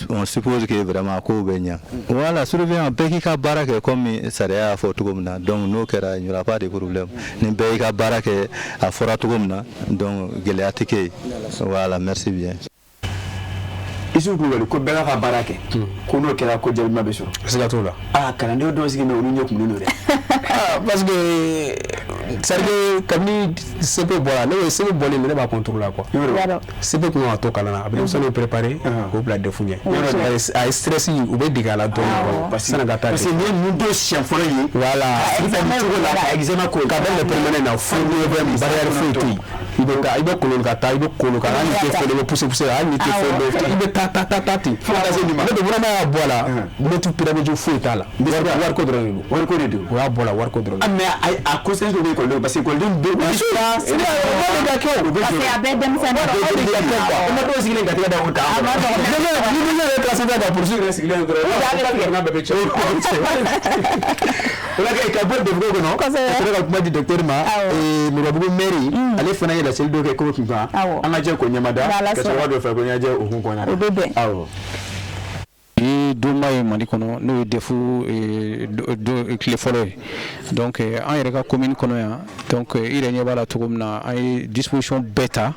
on suppose que vraiment ko bɛ ɲɛ voilà surveillant bɛɛ k'i ka baara kɛ comme sariya y'a fɔ cogo min na donc n'o kɛra il n'y aura pas de problème ni bɛɛ y'i ka baara kɛ a fɔra cogo min na donc gɛlɛya tɛ kɛ voilà merci bien. Isu kulubali ko bɛɛ ka baara kɛ ko n'o kɛra ko jaabi bɛ sɔrɔ siga t'o la kalandenw dɔw sigi mɛ olu ɲɛ kunkolo dɛ parce que c'est-à-dire kabini CP bɔra ne ye CP bɔlen mais ne b'a contrôler la quoi CP kun ka to kalan na a bɛ denmisɛnninw préparer k'o bila defu ɲɛ a ye stress u bɛ dege a la dɔɔnin sanni ka taa parce que ni ye ninnu dɔw siɲɛ fɔlɔ ye voilà ka examen ko ka daminɛ permanent na fo barrière foyi tɛ yen i bɛ kolon ka taa i bɛ kolon ka hali ni tɛ fɛn dɔ i bɛ pousser hali ni tɛ fɛn dɔ i bɛ taa ten fo ka taa se nin ma ne de vraiment y'a bɔ a la motu pédagogique foyi t'a la wariko dɔrɔn de don wariko de don o y'a bɔ a la wariko dɔrɔn mais a conséquence dɔ bɛ ekɔlidenw parce que ekɔliden bɛ parce que a bɛɛ denmisɛnnin o ma dɔw sigilen ka tigɛ da o kan ni bɛ yɛrɛ classe da poursuit yɛrɛ sigilen dɔrɔn n'a bɛɛ bɛ cɛ o la ka bɔ defugo kɔnɔ ka sɔrɔ ka kuma di docteur ma Moribabugu mairie ale fana ye laseli dɔ kɛ ko kun kan an ka jɛ ko ɲɛmada ka sɔrɔ dɔ fɛ ko ɲɛjɛ o kun kɔnɔ o bɛ bɛn awɔ donma ye Mali kɔnɔ n'o ye defu tile fɔlɔ ye donc an yɛrɛ ka commune kɔnɔ yan donc i yɛrɛ ɲɛ b'a la cogo min na an ye disposition bɛɛ ta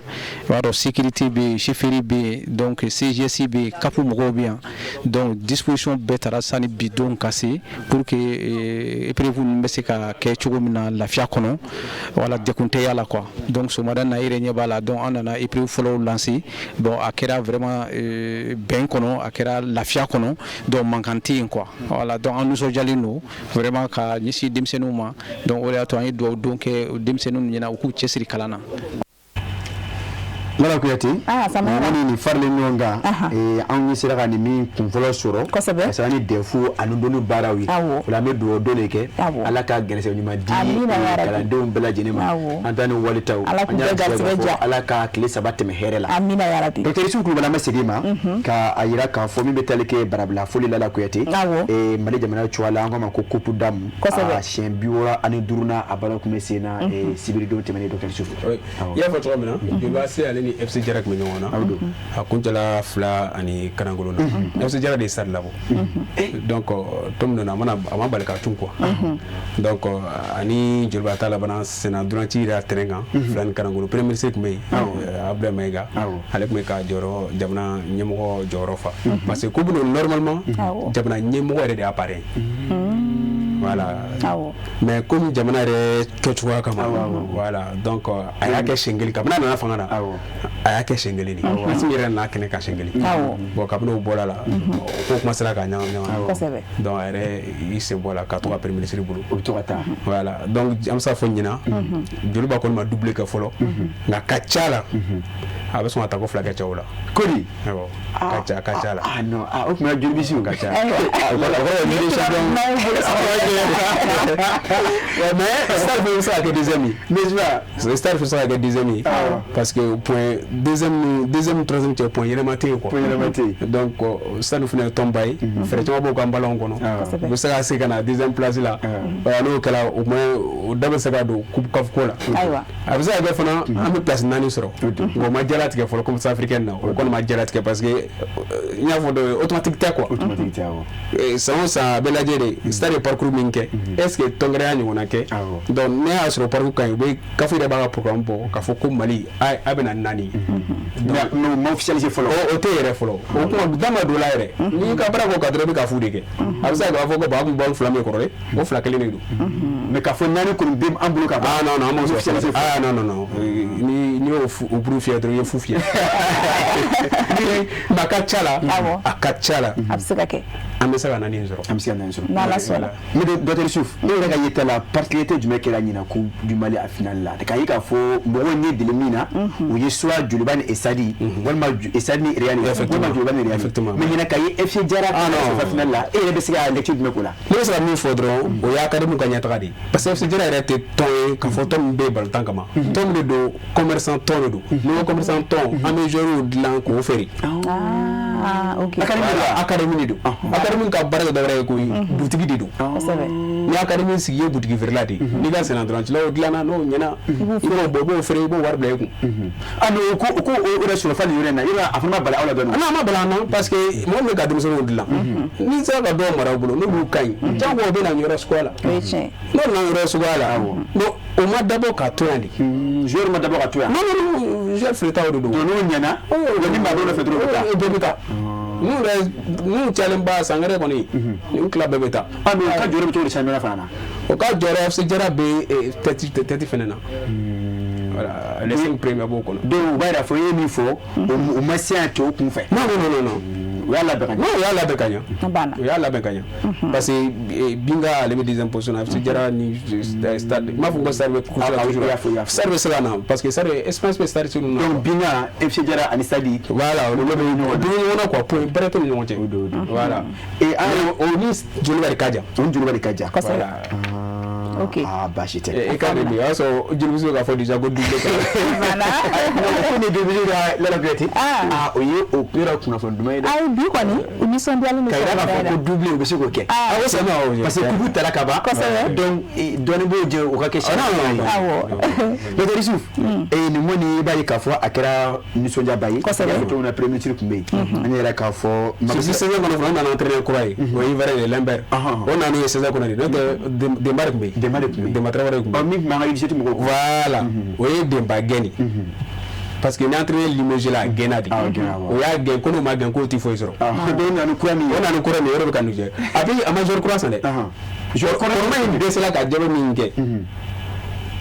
i b'a dɔn sécurité bɛ yen chefferie bɛ yen donc CGS bɛ yen CAP mɔgɔw bɛ yan donc disposition bɛɛ tara sani bi don ka se pour que épreuve ninnu bɛ se ka kɛ cogo min na lafiya kɔnɔ wala dekun tɛ y'a la quoi donc sɔgɔmada na i yɛrɛ ɲɛ b'a la donc an nana épreuve fɔlɔw lancer bon a kɛra vraiment bɛn kɔnɔ a kɛra lafiya kɔnɔ donc mankan tɛ yen quoi voilà donc an nisɔndiyalen don vraiment ka ɲɛsin denmisɛnninw ma donc o de y'a to an ye dugawu don kɛ denmisɛnninw ɲɛna u k'u cɛsiri kalan na. Mara Kuyate ni farle ɲɔgɔn kan anw ye sera ka nin min kunfɔlɔ sɔrɔ parce que an ye defu ani dɔnni baaraw ye o la an bɛ dugawu dɔ de kɛ ala ka gɛrɛsɛgɛ ɲuman di kalandenw bɛɛ lajɛlen ma an ta ni walitaw an y'a fɔ ala ka tile 3 tɛmɛ hɛrɛ la docteur Isu Kulubali an bɛ segin ma k'a yira k'a fɔ min bɛ tali kɛ barabila foli Lala Kuyate Mali jamana cogoya la an k'a ma ko coupe damu a siɲɛ 65 a baara kun bɛ sen na sibiridon tɛmɛnen docteur Isu i y'a fɔ cogo min na i b'a se ale ni FC Jara kun bɛ ɲɔgɔn na a kuncɛla 2 ani Kanangolo na FC Jara de ye sari labɔ donc to min na a ma bali ka tun quoi donc ani Joliba ta labana Sena Duranci yɛrɛ terrain kan 2 ni Kanangolo premier ministre kun bɛ yen Abdoulaye Mayiga ale kun bɛ ka jamana ɲɛmɔgɔ jɔyɔrɔ fa parce que ko bɛ normalement jamana ɲɛmɔgɔ yɛrɛ de y'a parrain voilà mais comme jamana yɛrɛ kɛcogoya kama voilà donc a y'a kɛ siɲɛ 1 kabini a nana fanga na a y'a kɛ siɲɛ 1 de Assimi yɛrɛ nana kɛnɛ kan siɲɛ 1 bon kabini o bɔra la ko commencera ka ɲagami donc a yɛrɛ i sen bɔ la ka to ka premier ministre bolo o bɛ to ka taa voilà donc an bɛ se ka fɔ ɲinan Joliba kɔni ma doublé kɛ fɔlɔ nka ka ca la a bɛ sɔn ka taa ko 2 kɛ cɛw la kodi ka ca la non o tuma Joli bɛ se ka ca Mais Star fait ça avec des amis. Mais Star fait ça avec des amis. Parce que point deuxième troisième point il est maté quoi. Donc ça nous fait tomber. Faire tu beaucoup en ballon quoi non. Vous savez c'est qu'on a deuxième place là. Alors que là au moins au double sagado coupe caf cola. Avec ça il faut na am place nani soro. Ngo ma jalat ke folo comme ça africaine na. Ko ma jalat ke parce que il y a automatique ta quoi. Automatique ta. Et ça bela jere Star parcours minke. Est-ce que tongre ani wona ke? Donc ne a sur parcours kan be kafu de baga programme bo ka fo ko Mali ay abena nani. Donc no officialiser folo. O te yere folo. O ko dama do la yere. Ni ka bara ko kadre be ka fu de ke. Avec ça ga fo ko ba ko bol flamé ko re. O fla kele ne do. Mais ka fo nani ko bim ambulo ka. Ah non non mo officialiser. Ah non non non. Ni o bru fièdre ye fu fièdre. Ni makachala. Akachala. Absaka ke. Amesaka nani nzoro. Amesaka nani nzoro. Na la sola. Mais docteur Souf, il y a yeta la particularité du mec la nina ku du Mali à finale là. Ka yika fo mo ni de lemina ou yeswa du Liban et Sadi. Walma et Sadi Riani. Effectivement. Effectivement. Mais il y a kayi FC Diarra à finale là et il y a c'est à lecture du mec là. Mais ça nous faudra o ya kadimu kanya tradi. Parce que FC Diarra était ton ka photo be bal tankama. Tom le do commerçant ton do. No commerçant ton améjoro de l'anko feri. Ah OK. Académie do. Académie ka baraka da bare ko boutique di do. C'est vrai. Ni académie sigiye boutique verlati. Ni ga c'est l'endroit là odlana no nyana. Ibo bobo feri bo war blay ko. Ah no ko o re sur le fan yurena. Ira afama bala awla do. Na ma bala na parce que mo me ga dum so odlan. Ni sa ga do mara bulo no bu kai. Jango be na nyora squala. No na nyora squala. No o ma dabo ka to andi. Joueur ma dabo ka to. Non non, joueur freta o do. No nyana. O ni ma do le fetro ka. E bebita. Nous Tchalemba Sangare Koni, nous club Beta. Ah, mais quand je retourne chez Mena Fana. Au cas de Ref, c'est déjà B et Tati Fenena. Voilà, les 5 premiers beaucoup. Donc, on va la foyer, il faut, au massé un tour qu'on fait. Non, non, non, non. Oui, à la Bécania. Oui, à la Bécania. Oui, à la Bécania. Parce que Binga, les des impôts, c'est déjà ni stade. Ma faut servir service là non parce que ça espace peut stade sur nous. Donc Binga, FC Diarra à Nistadi. Voilà, on a quoi pour prêter nous monter. Voilà. Et on liste Jolibari Kaja. On Jolibari Kaja. Voilà. OK. Ah bah j'étais. Et quand il dit ça, je vous ai fait déjà go double. Voilà. On est devenu la vérité. Ah oui, au pire on a fait demain. Ah bi quoi ni? On sont bien nous. Quand on double au monsieur OK. Ah oui, c'est non. Parce que vous t'as la kaba. Donc donnez-moi Dieu au racket. Ah ouais. Le Youssouf. Et nous moni ba yikafo akira nous sont déjà baillé. On a premier tir kumbe. On est là kafo. Si c'est on a entraîné quoi? Oui, vers les Lambert. On a mis c'est ça qu'on a dit. De marque de matravare voilà oui de bageni parce que n'entraîner limogé la genadi o ya gen kono ma gen ko ti fo isoro on a no kurami yoro kan nuje abi amajor croissant de je connais même de cela ka jabo minge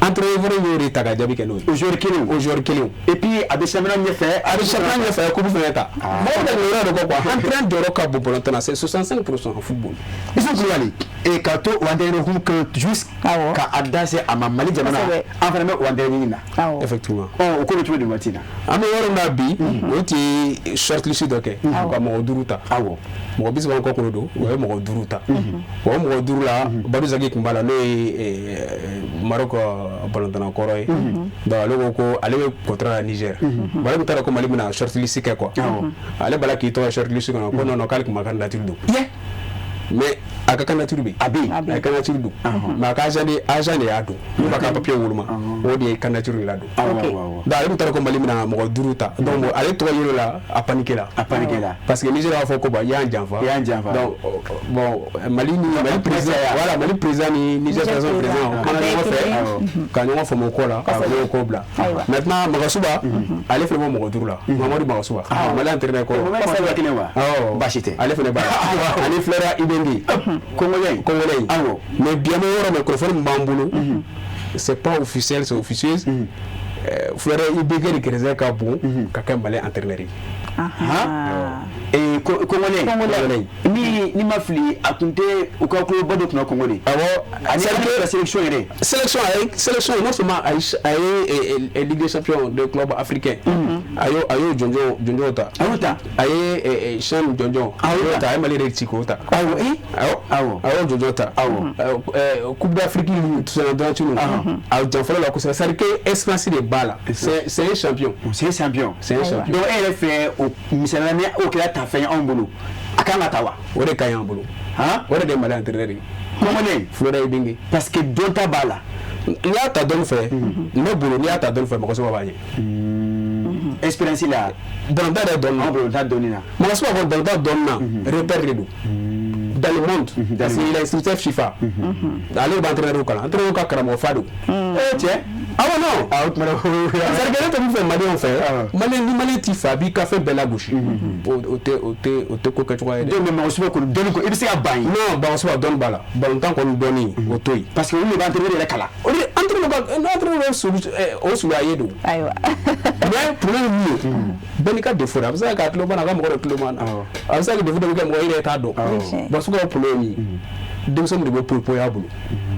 entraîneur yori taga jabi keno aujourd'hui kilo et puis avec championnat ne fait ko bu feta bon de yoro ko quoi entraîneur de roka bo bolantana c'est 65% en football ils sont allés et quand on a des que juste ka adase ama mali jamana entraîneur on a nina effectivement on ko tu de matina ama yoro na bi oti shortlist doke comme oduruta awo mo biso ko ko do mo oduruta mo odurula badu zagi kumbala no Maroc balantana koro yi da logo ko ale contre Niger bala ko tara ko mali na shortlist ke quoi ale bala ki to shortlist ko non kal ko candidature do mais aka candidature bi abi aka candidature do ma ka agent de ado ni baka papier wuluma o de candidature la do da ale tara ko mali na mo duruta donc ale to yelo la a paniquer la parce que Niger a fait ko ba ya janfa donc bon mali président voilà mali président ni Niger président quand on fait mon ko la ko bla maintenant magasuba ale fait mo durula Mamadou magasuba mali entraîneur ko bachité ale fait ba ale flera ibendi congolais mais bien meilleur microphone mbambulo c'est pas officiel c'est officieuse Florent Ibenge Kereze ka bon ka kɛ Malien entraîneur ye. Congolais ni ma fili a tun tɛ u ka club dɔ tun na Congo de. Ani ka sélection yɛrɛ. Sélection non seulement a ye Ligue des Champions de club africain. Ayo Jonjo ta. A ye Chan Jonjo. Ayo ta, a ye Mali de Tiko ta. Ayo Jonjo ta. Coupe d'Afrique tout ça dans tout le monde. A janfala la course, c'est que expérience de balle. C'est un champion. C'est un champion. Donc elle fait au misalania au kila ta fait en bolo. Akanga tawa. O de kayan bolo. O de Mali entraîneur. Congolais Florent Ibenge. Parce que donta bala. Ni a ta donne fait. No bolo ni a ta donne fait mako so ba expérience là dans ta donne en ta donne là. Mako so ba dans ta donne na repère redo. Dans le monde, parce qu'il est instructeur FIFA. Allez, va entraîner au Kala. Entraîner au Kala, Fado. Tiens. Ah non. Ça regarde comme fait Mali en fait. Mali Tifa, bi café Bella Gauche. Au te coquet tu vois. Donc mais on se voit qu'on donne quoi. Il s'est à bain. Non, bah on se voit donne bala. Bah on tant qu'on donne au toy. Parce que on va entraîner les Kala. On entraîner au sous la yedo. Aywa. Mais pour le mieux. Benika de fora. Vous savez qu'à le bana comme le man. Ah ça que de vous de comme il est à dos. Ba problème donc ça me doit proposer à boulot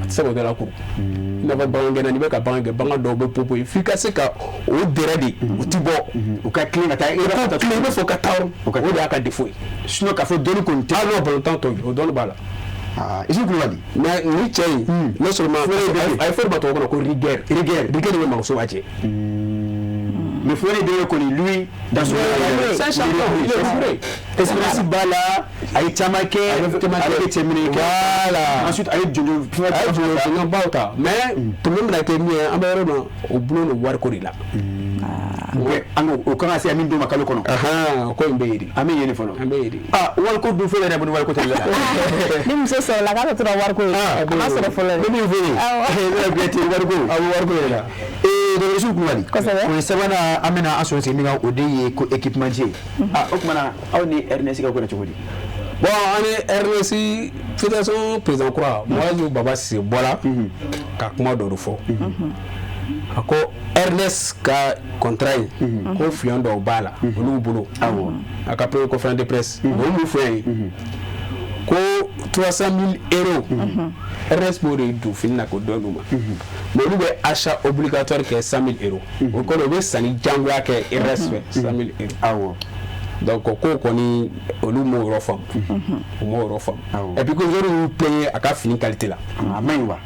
ça va de la cour na ba bangena ni be ka banga do be popo efficace ka o derade o tibo o ka clean ata e ba clean be fo ka taw o da ka defo sinon ka fo doni ko nta no bon temps to o don bala ici ko wadi na ni chei non seulement ay for ba to ko rigueur be ma so wache mais faut aider que lui dans son c'est un champion il est vrai expérience bala avec Tamake avec Temine voilà ensuite avec Jonjo Bauta mais tout le monde a été mis en bas au boulot au war korila o kan se amin do makalo kono ko mbeyidi amin yene folo mbeyidi wal ko du fele rabon wal ko tele ni muso so la ka to war ko ma so folo ni vini bieti war ko la de su kumali ko sabana amina aso se ninga ode ko équipement je o kuma aw ni Ernest ka ko na chogodi bon ani Ernest fédération président croix moi je baba c'est bola ka kuma do fo ako Ernest ka contrat ko fion do bala olu bolo aka pe conférence de presse do mu fo ko 300,000 €. Ernest Boré du finna ko donuma mais lui be achat obligatoire que 100,000 €. O ko do be sani jangwa ke respect 100,000 €. Donc ko ni olu mo rofam mo rofam et puis que je lui paye aka fini qualité là amaiwa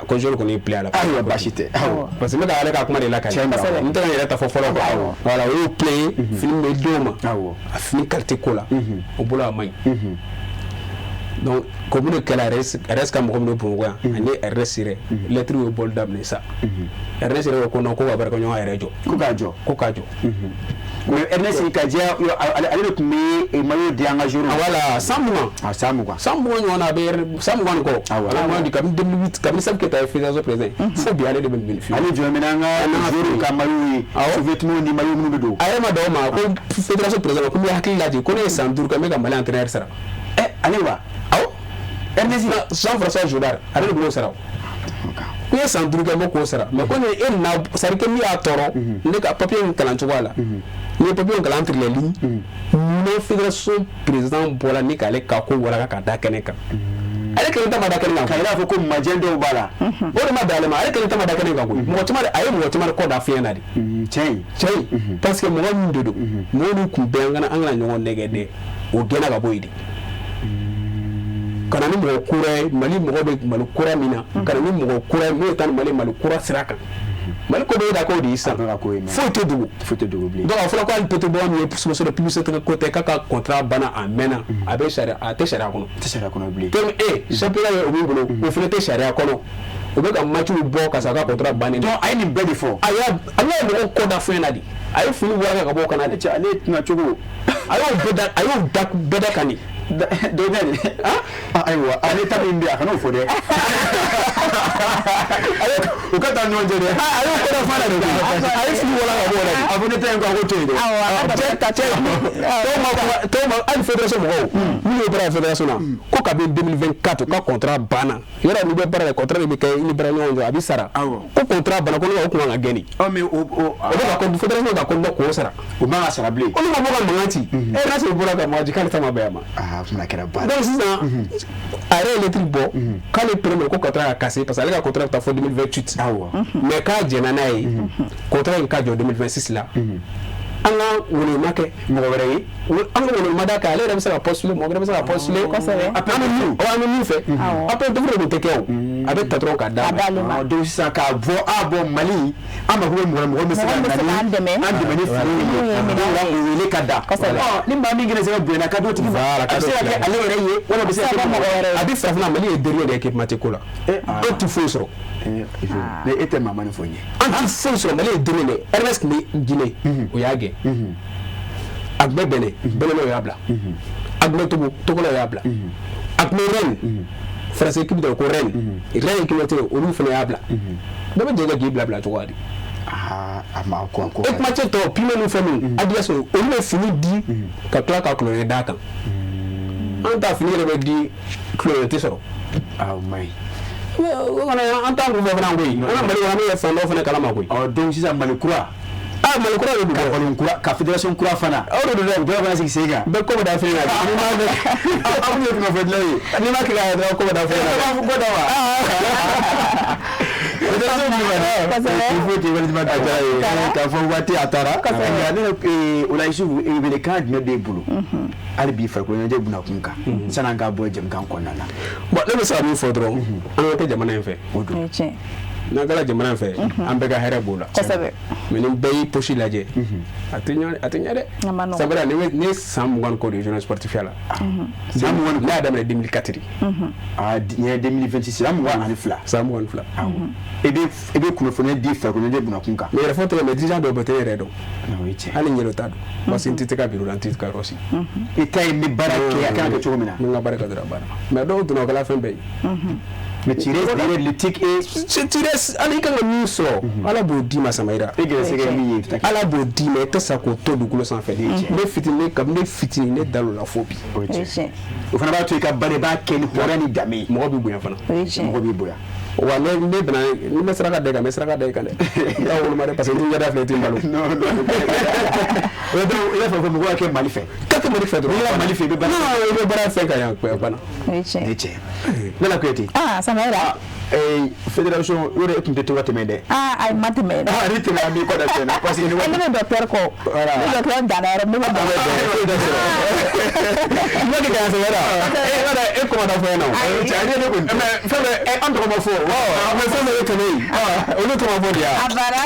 ko jolo ko ni play ala ayo bashite parce que me da ale ka kuma de la kali ntana yele ta fofolo ko voilà o play film me doma a fini qualité ko la o bola mai donc comme le kala reste comme no pourquoi ani resire lettre au bol d'amener ça resire ko non ko ba ko nyon rejo ko kajo mais Ernest Kadia ale me e mayo de engagement voilà samu on a ber samu ko ala mo di kam 2008 kam sab ke ta fédération président faut bien aller de ben fi ale jo menanga jour ka mayo vêtement ni mayo mu do ay ma do ma ko fédération président ko mi hakili laji ko ne sandur ka me ka mala entraîneur sara ale wa Ernest Jean-François Joudar ale do sara ko ye sandur ka mo ko sara mais ko ne e na sari ke mi a toro ne ka papier kalantu wala ni papier kalan entre les lignes no fédération président bola ni ka le ka ko wala ka da kene ka ale ke ta ma da kene ka ila fo ko majendo bala o ma da le ma ale ke ta ma da kene ka ko mo tuma mo tuma ko da fiena di chei parce que mo ngi dodo mo ni ku be ngana angala nyongo negede o gena ka boyidi kana ni mo kure mali mo be mal kura mina kana ni mo kura mo tan mali mal kura siraka mali ko do da ko di sa faut te dugu donc il faut ko peut bon ni pour so de plus cette côté kaka contrat bana amena abe sharia a te sharia kono oublié comme championnat o bi bolo o fele te sharia kono o be ka match bo ka sa ka contrat bana donc ay ni be fo aya mo ko da fo na di ayo fini wala ka bo kana de ale na chogo ayo beda kani dɔgɔni ayiwa ale ta min bɛ a kana o fɔ dɛ u ka taa ɲɔgɔn cɛ dɛ ale ko dɔ fana de don a ye fili wala ka bɔ dɛ a fɔ ne ta in ko a ko to yen dɛ tɔw hali fédération mɔgɔw minnu ye baara fédération na ko kabini 2024 ka contrat banna yɔrɔ n'i bɛ baara kɛ contrat de bɛ kɛ i ni baara ɲɔgɔn cɛ a bɛ sara ko contrat banna ko ne ka o kuma ka gɛni mais o bɛ ka fédération ka compte k'o sara o man ka sara bilen olu ma bɔ ka mankan ci n'a sɔrɔ bɔra ka mankan ci k'ale ta ma bɛn a ma fana kɛra baara donc sisan a yɛrɛ ye lettre bɔ k'ale permet ko contrat ka casser parce que ale ka contrat bɛ taa fɔ 2028 mais k'a jɛnna n'a ye contrat in ka jɔ 2026 la an ka woloma kɛ mɔgɔ wɛrɛ ye an ka woloma da kɛ ale yɛrɛ bɛ se ka postuler mɔgɔ wɛrɛ bɛ se ka postuler an bɛ min fɛ après dɔgɔtɔrɔ de tɛ kɛ o a bɛ ta dɔrɔn ka d'a ma donc sisan k'a bɔ Mali an mako bɛ mɔgɔ bɛ se ka an dɛmɛ ni fili ye wele ka da ni maa min gɛrɛsɛgɛ bonyana ka d'o tigi ma a bɛ se ka kɛ ale yɛrɛ ye wala a bɛ se ka kɛ mɔgɔ wɛrɛ a bɛ farafinna Mali ye dernier de ye équipement ko la e tɛ foyi sɔrɔ mais e tɛ maa ma ni fɔ n ye an tɛ foyi sɔrɔ Mali ye dernier de Ernest tun bɛ Guinée o y'a gɛn a tun bɛ Benin Benin y'a bila a tun bɛ Togo la y'a bila a tun bɛ Rennes Faransi équipe de ko Rennes équipe de olu fana y'a bila bɛɛ bɛ jɛ ka k'i bila cogoya di a ma ko équipement tɔ pime ni fɛn min Adidas olu bɛ fini di ka tila ka kulɔŋɛ d'a kan an ta fini yɛrɛ bɛ di kulɔŋɛ tɛ sɔrɔ o maɲi o fana an t'an kun fɛ fana koyi an ka Mali kɔnɔ an bɛ fan dɔ fana kalama koyi donc sisan Mali kura Mali kura de don Mali kura ka fédération kura fana o de don dɛ u bɛɛ fana sigi sen kan bɛɛ ko bɛ da fɛn kan ni ma aw ye kuma fɔ dilan ye ni ma kila dɔrɔn ko bɛ da fɛn kan ko da wa fédération il faut que walitima da jara ye k'a fɔ waati a taara ne o la Isufu wele kan jumɛn b'e bolo hali bi farikolo ɲɛnajɛ buna kun kan san'an ka bɔ jɛmukan kɔnɔna na bon ne bɛ se ka min fɔ dɔrɔn an ka kɛ jamana in fɛ o don n'an kɛra jamana in fɛ an bɛɛ ka hɛrɛ b'o la mais ni bɛɛ y'i poche lajɛ a tɛ ɲɛ dɛ c'est vrai ne ye san 20 ko de jeunesse sportive la san 20 ne y'a daminɛ 2004 n ye 2026 san 22 san 22 i bɛ kunnafoniya di farikolo ɲɛnajɛ bunakun kan mais yɛrɛ fɔ tɔgɔ mais dirigeant dɔw bɛ tɛ yɛrɛ dɔn hali n yɛrɛ t'a dɔn parce que n tɛ se ka biro la n tɛ se ka yɔrɔ si i ta ye n bɛ baara kɛ a kan ka kɛ cogo min na n ka baara ka dɔrɔn baara mais dɔw donna o kɛla fɛn bɛɛ ye mais tirer l'éthique et tirer ali kan ka min sɔrɔ ala b'o d'i ma Samayira e gɛrɛsɛgɛ min ye ala b'o d'i ma i tɛ sa k'o to dugukolo sanfɛ ne fitini ne dal'o la fo bi o fana b'a to i ka baara i b'a kɛ ni hɔrɔnya ni danbe ye mɔgɔ b'i bonya fana mɔgɔ b'i bonya wa ne bɛna ni bɛ saraka da i kan n bɛ saraka da i kan dɛ i y'a woloma dɛ parce que n tɛ ɲɛda filɛ i tɛ n balo o ye dɔrɔn i y'a fɔ mɔgɔw ka kɛ Mali fɛ ka kɛ Mali fɛ dɔrɔn n'i y'a Mali fɛ i bɛ baara fɛn kan yan o banna ne cɛ Nana Kuyate Samayira fédération yɔrɔ e tun tɛ to ka tɛmɛ dɛ ayi ma tɛmɛ dɛ ni tɛmɛna min kɔ da fɛn na parce que ne bɛ docteur kɔ ne docteur danna yɔrɔ ne bɛ e commandant fɔ na ne ko mais fɛn bɛ an tɔgɔ ma fɔ mais fɛn bɛ e tɛmɛ yen olu tɔgɔ fɔ de ya a bara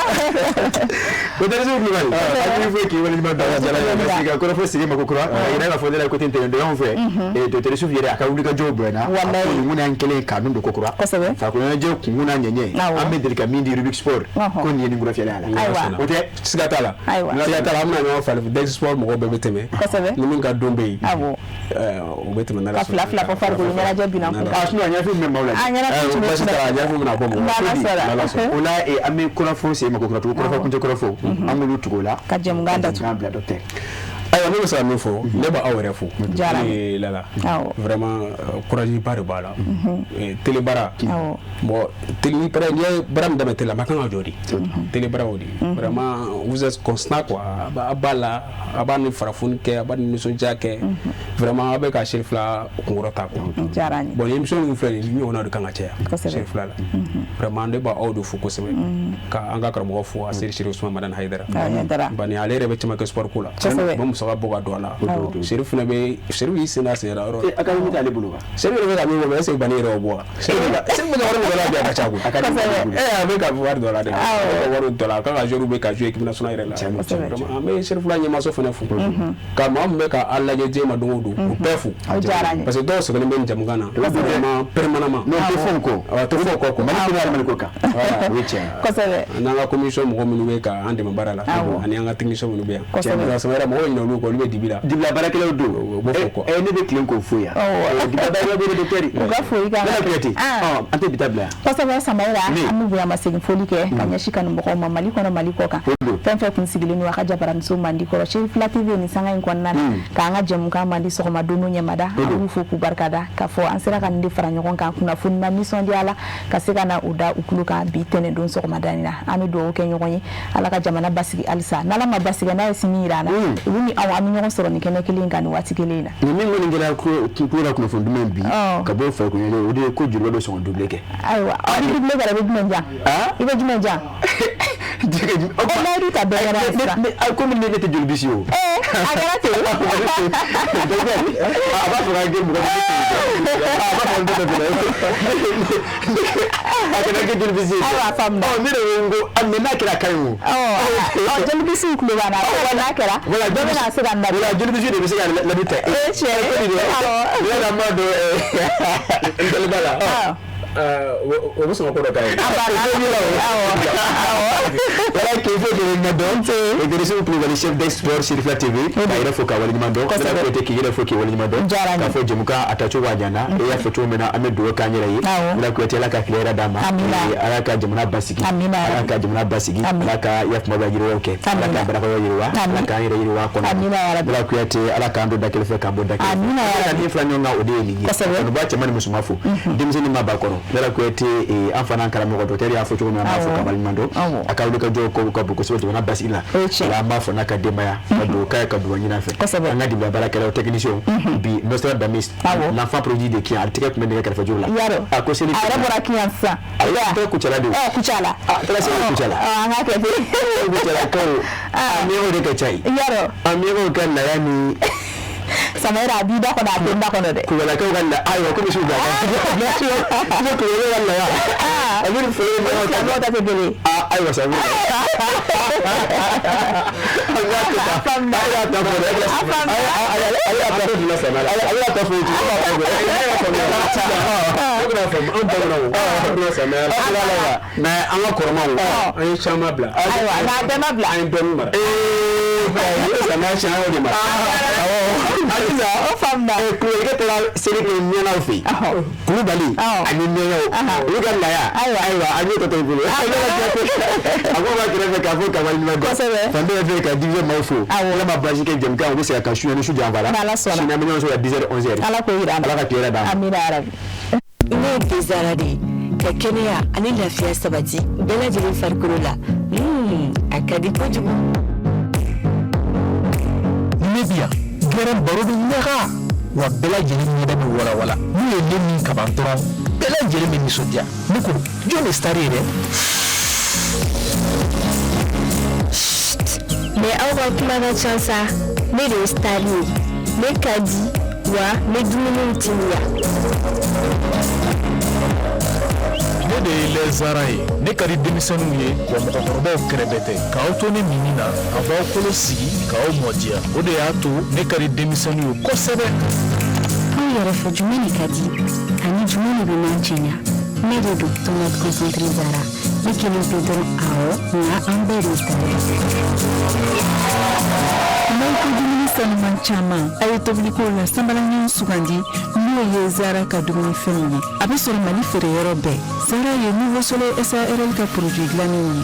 fédération Kulibali a fɔ k'i waleɲuman dɔn a diyara n ye parce que ka kɔrɔfɔ sigi Mako kura a yira k'a fɔ ne la côté intérieur anw fɛ docteur Yusufu yɛrɛ a ka wulikajɔw bonyana a ko nin kun y'an kelen kanu don ko kura farikolo ɲɛnajɛ kunkun n'a ɲɛɲɛ an bɛ deli ka min di Rubik Sport ko nin ye nin kurafiyɛla la o tɛ siga t'a la siga t'a la an bɛna ɲɔgɔn falen Dex Sport mɔgɔw bɛɛ bɛ tɛmɛ ni min ka don bɛ yen o bɛ tɛmɛ n'Ala sɔnna ka fila fɔ farikolo ɲɛnajɛ bina kun kan sinon a ɲɛfin bɛ maaw la basi t'a la a ɲɛfin bɛna bɔ mɔgɔ o la an bɛ kɔrɔfɔ se Mako kura tugu kɔrɔfɔ kuncɛ kɔrɔfɔ an b'olu tugu o la ka jɛmukan datugu bila docteur ayiwa ne bɛ se ka min fɔ ne b'aw yɛrɛ fo Lala vraiment courage ba de b'a la télé baara bon télé baara n'i ye baara min daminɛ télé la a kan ka jɔ de télé baara o de vraiment vous êtes constant quoi a b'a la a b'a ni farafoni kɛ a b'a ni nisɔndiya kɛ vraiment a bɛ ka seri fila kunkɔrɔta quoi bon ni émission ninnu filɛ nin ɲɔgɔnna de kan ka caya seri fila la vraiment ne b'aw de fo kosɛbɛ ka an ka karamɔgɔ fo a seri Usman Madani Hayidara bani ale yɛrɛ bɛ caman kɛ sport ko la musaka bɔ ka don a la Seri fana bɛ Seri y'i sen da sen yɔrɔ a ka ɲi t'ale bolo wa Seri bɛ ka min bɔ est-ce que bani yɛrɛ o bɔ wa Seri bɛ ka wari min dɔ la bi a ka ca koyi a bɛ ka wari dɔ la dɛ wari dɔ la a kan ka joueur bɛ ka jouer équipe nationale yɛrɛ la vraiment an bɛ Seri fila ɲɛmaso fana fo ka maa min bɛ ka a lajɛ diɲɛ ma don o don o bɛɛ fo parce que dɔw sɛbɛnnen bɛ nin jamukan na vraiment permanemment non tɛ fɔ o kɔ tɛ fɔ o kɔ quoi Mali kɔnɔ Mali ko kan o ye tiɲɛ kosɛbɛ n'an ka commission mɔgɔ minnu bɛ ka an dɛmɛ baara la ani an ka technicien minnu bɛ yan Samara mɔgɔw ɲinɛ olu kɔ bon lui dibila barakela do ne be kilen ko foya dibila barakela be docteur o ga foyi ka ante bitabla parce que samaira amu buya masegin foli ke kanya shika no mako mali kono mali ko kan fen kun sigile ni waka jabaran so mandi ko Sherif La TV ni sanga in konna ka nga jemu ka mandi so ma dono nyamada amu fo ku barkada ka fo ansira kan ndi fara nyokon kan kuna funna mission di ala ka se kana uda ukuluka bi tene don so ma danina ami do ke nyokon ala ka jamana basigi alisa nala ma basigi na simirana ibuni aw ami nyokon soro ni kene kilinga ni wati kelena ni min ngoni ngela ko tukura kuna fundu membi ka bo fa ko nyele odi ko juro do so double ke aywa odi double ka be jumenja ibe jumenja o na ri ka be na ko min ne te julbisio agarate aba fura ke mu aba fon do akena ke julbisio aba famda mi re ngo amena kira kayo julbisio ku le bana wala kera wala na se ganda wala julbisio de be se ga la bita la mado ndalbala o bo so ko do kay wala ke fo de na donte e de so pour le chef d'export Sherif La TV kayra fo ka wala ni mando ko te ki yele fo ki wala ni mando ka fo jemuka atacho wajana e ya fo to mena amedo ka nyira yi wala ko te la ka klera dama ala ka jemuna basiki ala ka jemuna basiki ala ka ya fo magajiro oke ala ka bara ko yirwa ala ka yirwa ko ala ko te ala ka ndo dakele fe ka bo dakele ala ni fla nyonga odeli ko ba chamani musumafu dimzini mabakoro la ko te enfana kala mo ko te ya fo to mena fo ka wala mando aka ka jo ko ko so to na basila la ma fo na ka demaya do ka ka do nyina fe nga di ba baraka le technicien bi Nostradamus l'enfant produit de qui a tiré comme de ka fa jola a ko seli ara bora ki ansa ala to kuchala do kuchala la se kuchala nga ke kuchala ko amigo de ka chai yaro amigo kan na yani Samaira bida ko da tenda ko de ko la ko galla ayo ko su da ko wala ya abin fere mo ta no ta tele ayo sa Allah ta famba ya ta ko da Allah ta fuma sama Allah ta fuma na an ga koroma an shama bla ayo na da mabla an don ma sama shawo de ma aliza o famba ko ke tala seri ko nyana ofi ku bali ani nyo u ga la ya aywa ani to to bulu ago ba kire fe ka fo ka bali ma go fande fe ka division ma fo la ma baji ke jem ka o se ka shu ni shu jambala shi na minyo so ya 10 11 ala ko ira ala ka kire da amina arabi ine bizarade ka kenya ani lafiya sabati bela jiri farkurula akadi ko jugu Libya gɛrɛn baro bɛ ɲaga wa bɛɛ lajɛlen ɲɛda bɛ walawala n'u ye ne min kaban dɔrɔn bɛɛ lajɛlen bɛ nisɔndiya ne ko jɔn de star ye dɛ mais aw ka kuma ka ca sa ne de ye star ye ne ka di wa ne dumuniw timiya ne de ye lɛzara ye ne ka di denmisɛnninw ye wa mɔgɔkɔrɔbaw kɛrɛfɛ tɛ k'aw to ne mini na a b'aw kolo sigi k'aw mɔdiya o de y'a to ne ka di denmisɛnninw ye kosɛbɛ aw yɛrɛ fɔ jumɛn de ka di ani jumɛn de bɛ n'an cɛɲa ne de don Thomas Concentré Zara ne kelen pe dɔrɔn awɔ nka an bɛɛ de ta n'aw ko dumuni sanuman caman a ye tobiliko la sanbalaɲɛ sugandi n'o ye Zara ka dumunifɛnw ye a bɛ sɔrɔ Mali feereyɔrɔ bɛɛ Zara ye Nouveau Soleil SARL ka produit dilannen ye